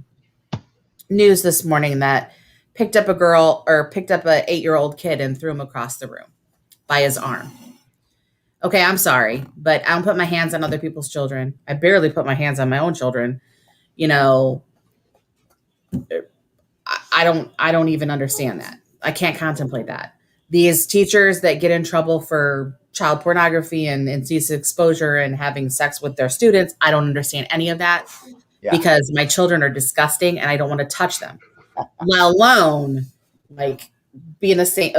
S4: news this morning that picked up an 8-year-old kid and threw him across the room by his arm. Okay, I'm sorry, but I don't put my hands on other people's children. I barely put my hands on my own children. I don't even understand that. I can't contemplate that. These teachers that get in trouble for child pornography and indecent exposure and having sex with their students, I don't understand any of that because my children are disgusting and I don't want to touch them, let alone like being a saint.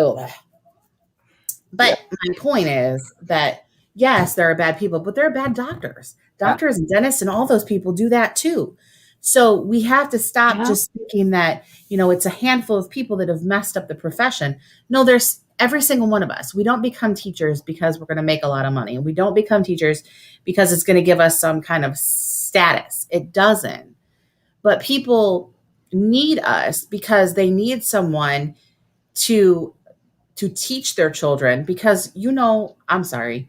S4: But my point is that, yes, there are bad people, but there are bad doctors. Doctors and dentists and all those people do that too. So we have to stop just thinking that, it's a handful of people that have messed up the profession. No, there's every single one of us. We don't become teachers because we're going to make a lot of money. We don't become teachers because it's going to give us some kind of status. It doesn't. But people need us because they need someone to teach their children, because I'm sorry,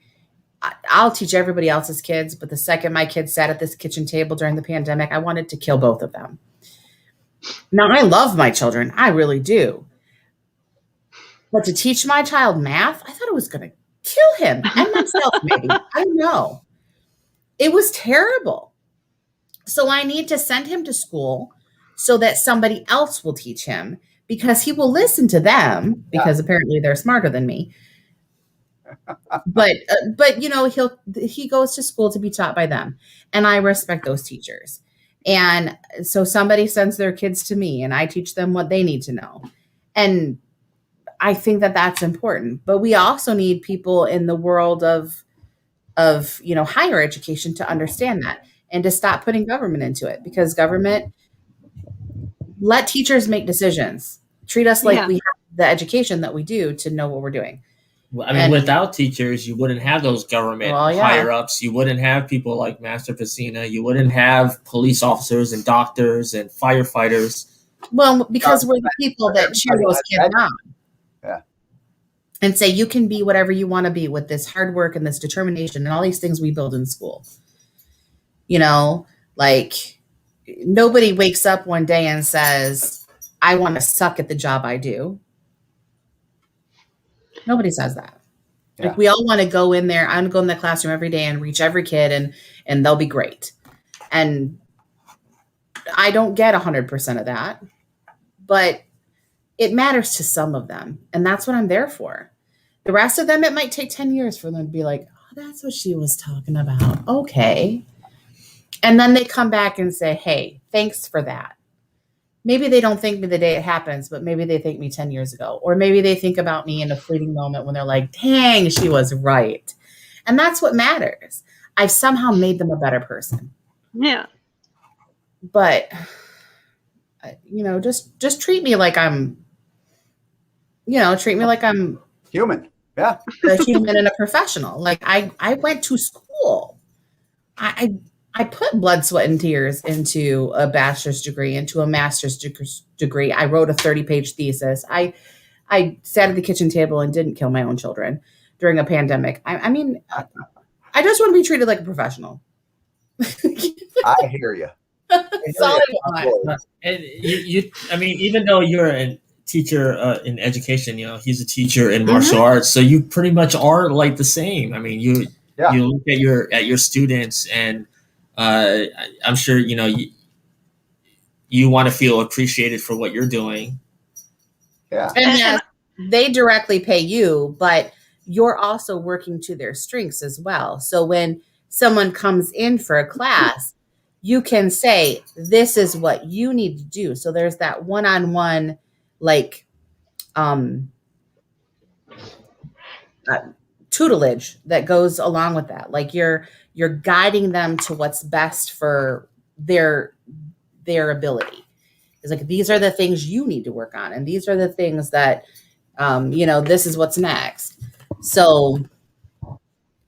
S4: I'll teach everybody else's kids, but the second my kids sat at this kitchen table during the pandemic, I wanted to kill both of them. Now, I love my children. I really do. But to teach my child math, I thought it was going to kill him and myself, maybe. I don't know. It was terrible. So I need to send him to school so that somebody else will teach him, because he will listen to them because apparently they're smarter than me. But he goes to school to be taught by them. And I respect those teachers. And so somebody sends their kids to me and I teach them what they need to know. And I think that that's important. But we also need people in the world of higher education to understand that and to stop putting government into it, because government, let teachers make decisions. Treat us like we have the education that we do to know what we're doing.
S2: Well, I mean, without teachers, you wouldn't have those government higher ups. You wouldn't have people like Master Pesina. You wouldn't have police officers and doctors and firefighters.
S4: Well, because we're the people that cheer those kids on.
S1: Yeah.
S4: And say, you can be whatever you want to be with this hard work and this determination and all these things we build in school. Like nobody wakes up one day and says, I want to suck at the job I do. Nobody says that. Yeah. Like we all want to go in there. I'm going to go in the classroom every day and reach every kid and they'll be great. And I don't get 100% of that, but it matters to some of them. And that's what I'm there for. The rest of them, it might take 10 years for them to be like, oh, that's what she was talking about. Okay. And then they come back and say, hey, thanks for that. Maybe they don't thank me the day it happens, but maybe they thank me 10 years ago. Or maybe they think about me in a fleeting moment when they're like, dang, she was right. And that's what matters. I've somehow made them a better person.
S3: Yeah.
S4: But, just treat me like I'm,
S1: human. Yeah.
S4: A human and a professional. Like I went to school. I put blood, sweat, and tears into a bachelor's degree, into a master's degree. I wrote a 30-page thesis. I sat at the kitchen table and didn't kill my own children during a pandemic. I mean, I just want to be treated like a professional.
S1: I hear you.
S4: That's all I want.
S2: And I mean, even though you're a teacher in education, he's a teacher in martial arts, so you pretty much are like the same. I mean, you look at your students, and I'm sure you want to feel appreciated for what you're doing.
S1: Yeah.
S4: And yes, they directly pay you, but you're also working to their strengths as well. So when someone comes in for a class, you can say, this is what you need to do. So there's that one-on-one, tutelage that goes along with that. Like you're guiding them to what's best for their ability. It's like, these are the things you need to work on. And these are the things that, this is what's next. So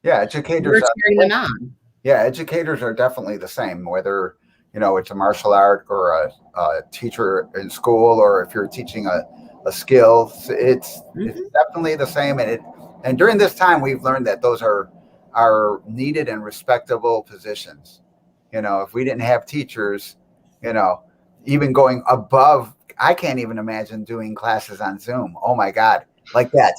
S1: yeah, educators
S4: we're cheering them on.
S1: Yeah, educators are definitely the same, whether, it's a martial art or a teacher in school, or if you're teaching a skill, it's definitely the same. And during this time, we've learned that those are needed and respectable positions. If we didn't have teachers, even going above, I can't even imagine doing classes on Zoom. Oh my God, like that.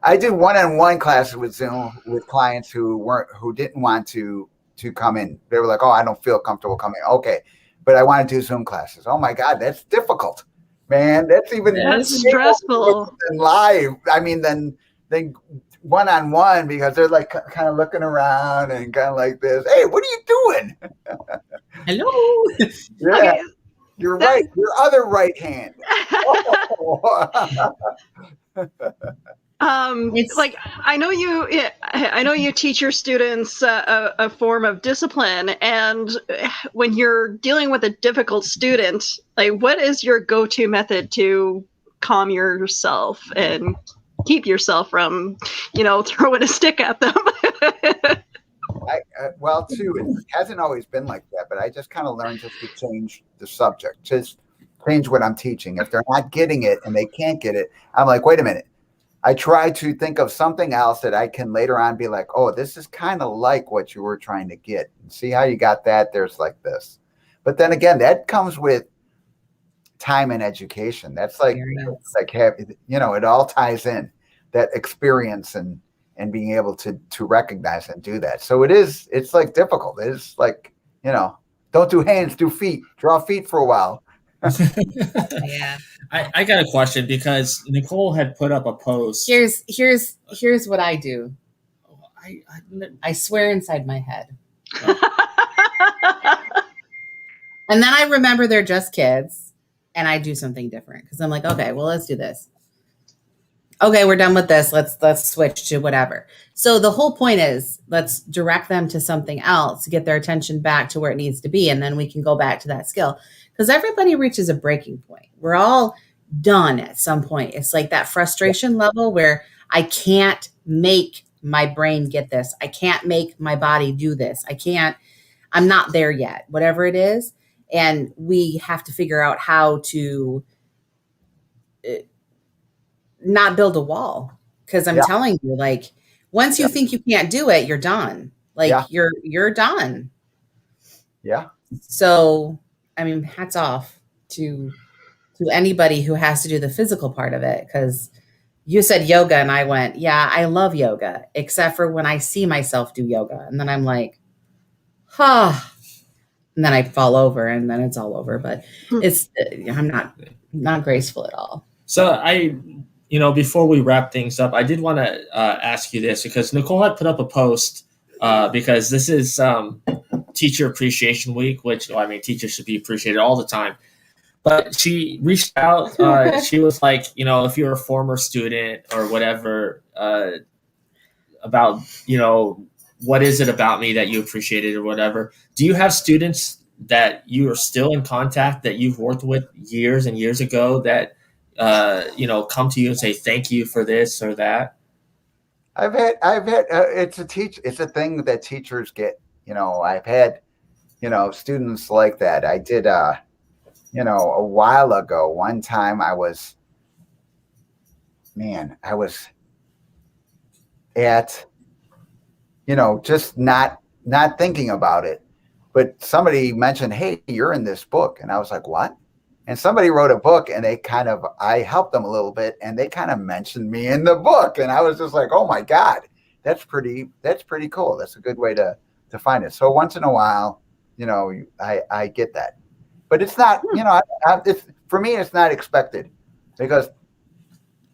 S1: I do one-on-one classes with Zoom with clients who didn't want to come in. They were like, oh, I don't feel comfortable coming. Okay. But I want to do Zoom classes. Oh my God, that's difficult, man. That's
S3: stressful
S1: than live. I mean, then one-on-one, because they're like kind of looking around and kind of like this. Hey, what are you doing?
S4: Hello.
S1: Yeah. Okay. You're right. Your other right hand.
S3: I know you teach your students a form of discipline, and when you're dealing with a difficult student, what is your go-to method to calm yourself and keep yourself from, throwing a stick at them?
S1: It hasn't always been like that, but I just kind of learned just to change the subject, just change what I'm teaching. If they're not getting it and they can't get it, I'm like, wait a minute. I try to think of something else that I can later on be like, oh, this is kind of like what you were trying to get. See how you got that? There's like this. But then again, that comes with time and education. That's it all ties in, that experience and being able to recognize and do that. So it's like difficult. It's like, don't do hands, do feet, draw feet for a while.
S4: Yeah.
S2: I got a question, because Nicole had put up a post.
S4: Here's what I do. I swear inside my head. And then I remember they're just kids and I do something different because I'm like, okay, well, let's do this. Okay, we're done with this. Let's switch to whatever. So the whole point is let's direct them to something else to get their attention back to where it needs to be. And then we can go back to that skill because everybody reaches a breaking point. We're all done at some point. It's like that frustration level where I can't make my brain get this. I can't make my body do this. I'm not there yet, whatever it is. And we have to figure out how to not build a wall. Because I'm telling you, like, once you think you can't do it, you're done. Like you're done.
S1: Yeah.
S4: So, I mean, hats off to anybody who has to do the physical part of it. Because you said yoga and I went, yeah, I love yoga, except for when I see myself do yoga. And then I'm like, and then I fall over and then it's all over. But I'm not graceful at all.
S2: So before we wrap things up, I did want to ask you this because Nicole had put up a post because this is Teacher Appreciation Week, which, teachers should be appreciated all the time. But she reached out. She was like, if you're a former student or whatever, about, what is it about me that you appreciated or whatever? Do you have students that you are still in contact that you've worked with years and years ago that, come to you and say, thank you for this or that?
S1: I've had, it's a thing that teachers get, I've had, students like that. I did, a while ago, one time I was at, just not thinking about it, but somebody mentioned, hey, you're in this book. And I was like, what? And somebody wrote a book and I helped them a little bit and they kind of mentioned me in the book. And I was just like, oh my God, that's pretty cool. That's a good way to find it. So once in a while, I get that, but it's not, for me, it's not expected because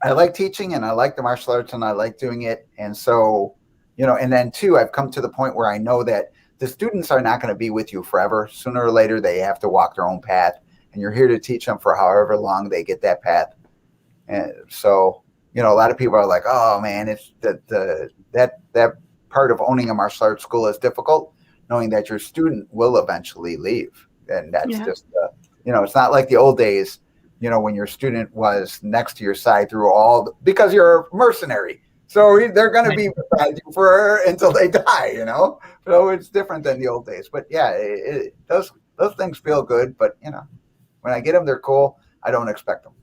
S1: I like teaching and I like the martial arts and I like doing it. And so, and then too, I've come to the point where I know that the students are not going to be with you forever. Sooner or later, they have to walk their own path. And you're here to teach them for however long they get that path. And so, a lot of people are like, oh man, it's that part of owning a martial arts school is difficult, knowing that your student will eventually leave. And that's just, it's not like the old days, when your student was next to your side through because you're a mercenary. So they're going to be beside you until they die, So it's different than the old days. But yeah, those things feel good. But, when I get them, they're cool. I don't expect them.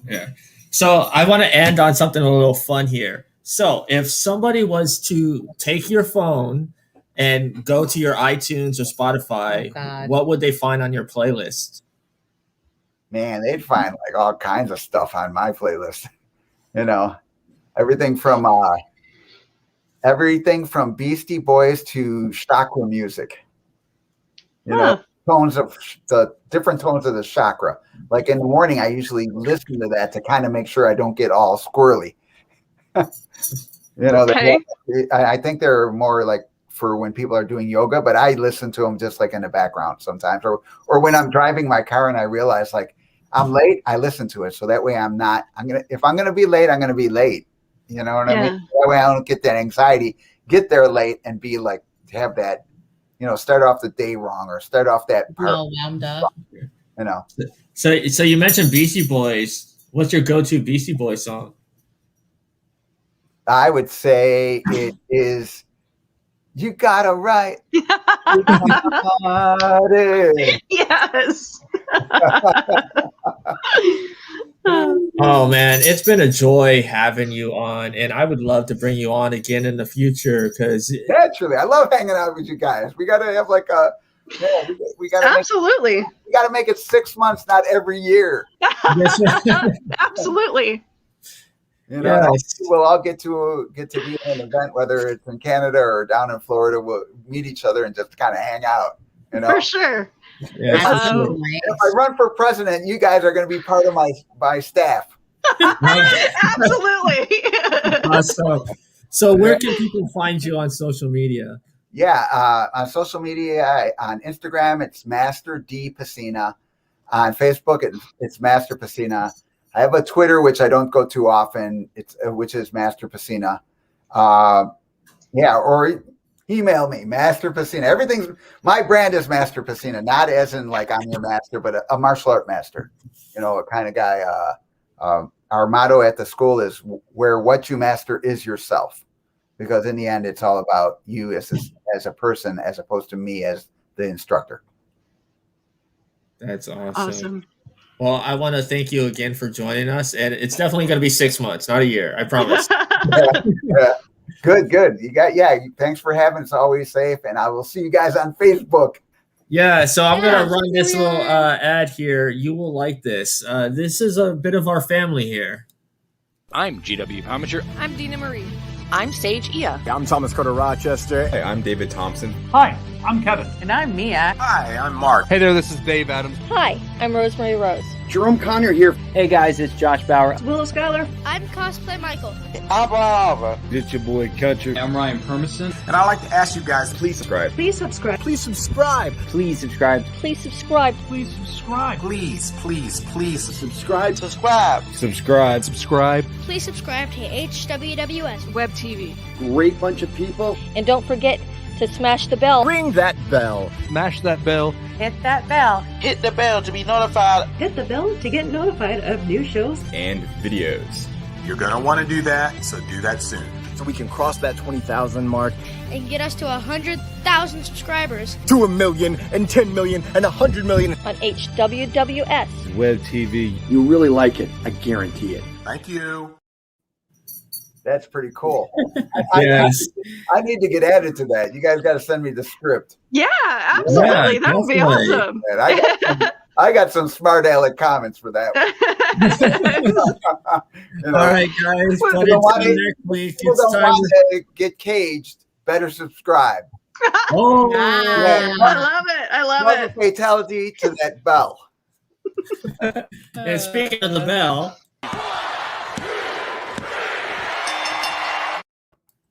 S2: Yeah. So I want to end on something a little fun here. So if somebody was to take your phone and go to your iTunes or Spotify, what would they find on your playlist?
S1: Man, they'd find like all kinds of stuff on my playlist. Everything from Beastie Boys to chakra music. Tones of the different tones of the chakra. Like in the morning, I usually listen to that to kind of make sure I don't get all squirrely.
S3: Okay.
S1: I think they're more like for when people are doing yoga, but I listen to them just like in the background sometimes, or when I'm driving my car and I realize like I'm late, I listen to it. So that way if I'm going to be late, I'm going to be late. You know what I mean? That way I don't get that anxiety, get there late and be like, have that, start off the day wrong or start off that part.
S4: All wound up.
S2: So you mentioned Beastie Boys. What's your go-to Beastie Boys song?
S1: I would say it is You Got a Right.
S3: Yes.
S2: Oh man, it's been a joy having you on, and I would love to bring you on again in the future because
S1: naturally, I love hanging out with you guys. We got to have like we got to
S3: absolutely.
S1: We got to make it 6 months, not every year.
S3: Absolutely.
S1: We'll all get to be in an event, whether it's in Canada or down in Florida. We'll meet each other and just kind of hang out.
S3: For sure.
S2: Yeah,
S1: if I run for president, you guys are going to be part of my staff.
S3: Absolutely.
S2: Awesome. So where can people find you on social media?
S1: Yeah, on social media, on Instagram, it's Master D Pesina. On Facebook, it's Master Pesina. I have a Twitter, which I don't go too often. Which is Master Pesina. Or email me, Master Pesina. My brand is Master Pesina, not as in like I'm your master, but a martial art master. A kind of guy. Our motto at the school is where what you master is yourself, because in the end, it's all about you as a person, as opposed to me as the instructor.
S2: That's awesome.
S3: Awesome.
S2: Well, I want to thank you again for joining us, and it's definitely going to be 6 months, not a year. I promise.
S1: Yeah. Good. Thanks for having us. Always safe, and I will see you guys on Facebook.
S2: Yeah, so I'm going to run this little ad here. You will like this. This is a bit of our family here.
S5: I'm GW Pomacher.
S6: I'm Dina Marie.
S7: I'm Sage Ia.
S8: I'm Thomas Carter Rochester.
S9: Hey, I'm David Thompson.
S10: Hi, I'm Kevin.
S7: And I'm Mia.
S8: Hi, I'm Mark.
S5: Hey there, this is Dave Adams.
S6: Hi, I'm Rosemary Rose.
S8: Jerome Conner here.
S11: Hey guys, it's Josh Bauer.
S6: Willow Schuyler.
S12: I'm Cosplay Michael.
S13: Abba.
S14: It's your boy Country.
S15: I'm Ryan Permison.
S8: And I'd like to ask you guys,
S9: please subscribe.
S6: Please subscribe.
S8: Please subscribe.
S11: Please subscribe.
S6: Please subscribe.
S10: Please subscribe.
S8: Please
S13: subscribe.
S14: Subscribe.
S12: Please subscribe to HWWS
S7: Web TV.
S13: Great bunch of people.
S6: And don't forget to smash the bell.
S8: Ring that bell.
S5: Smash that bell.
S7: Hit that bell.
S13: Hit the bell to be notified.
S6: Hit the bell to get notified of new shows
S9: and videos.
S8: You're going to want to do that, so do that soon. So we can cross that 20,000 mark.
S12: And get us to 100,000 subscribers.
S8: To 1 million, and 10 million, and 100 million.
S6: On HWWS.
S14: Web TV.
S13: You'll really like it. I guarantee it.
S8: Thank you.
S1: That's pretty cool.
S2: Yes.
S1: I need to get added to that. You guys got to send me the script.
S3: Yeah, absolutely.
S2: Yeah,
S3: that would be awesome.
S1: I got some smart aleck comments for that one.
S2: All right, guys. But until next week, it's time
S1: to get caged. Better subscribe.
S2: Oh,
S3: I love it. I love it.
S1: Fatality to that bell.
S2: And speaking of the bell.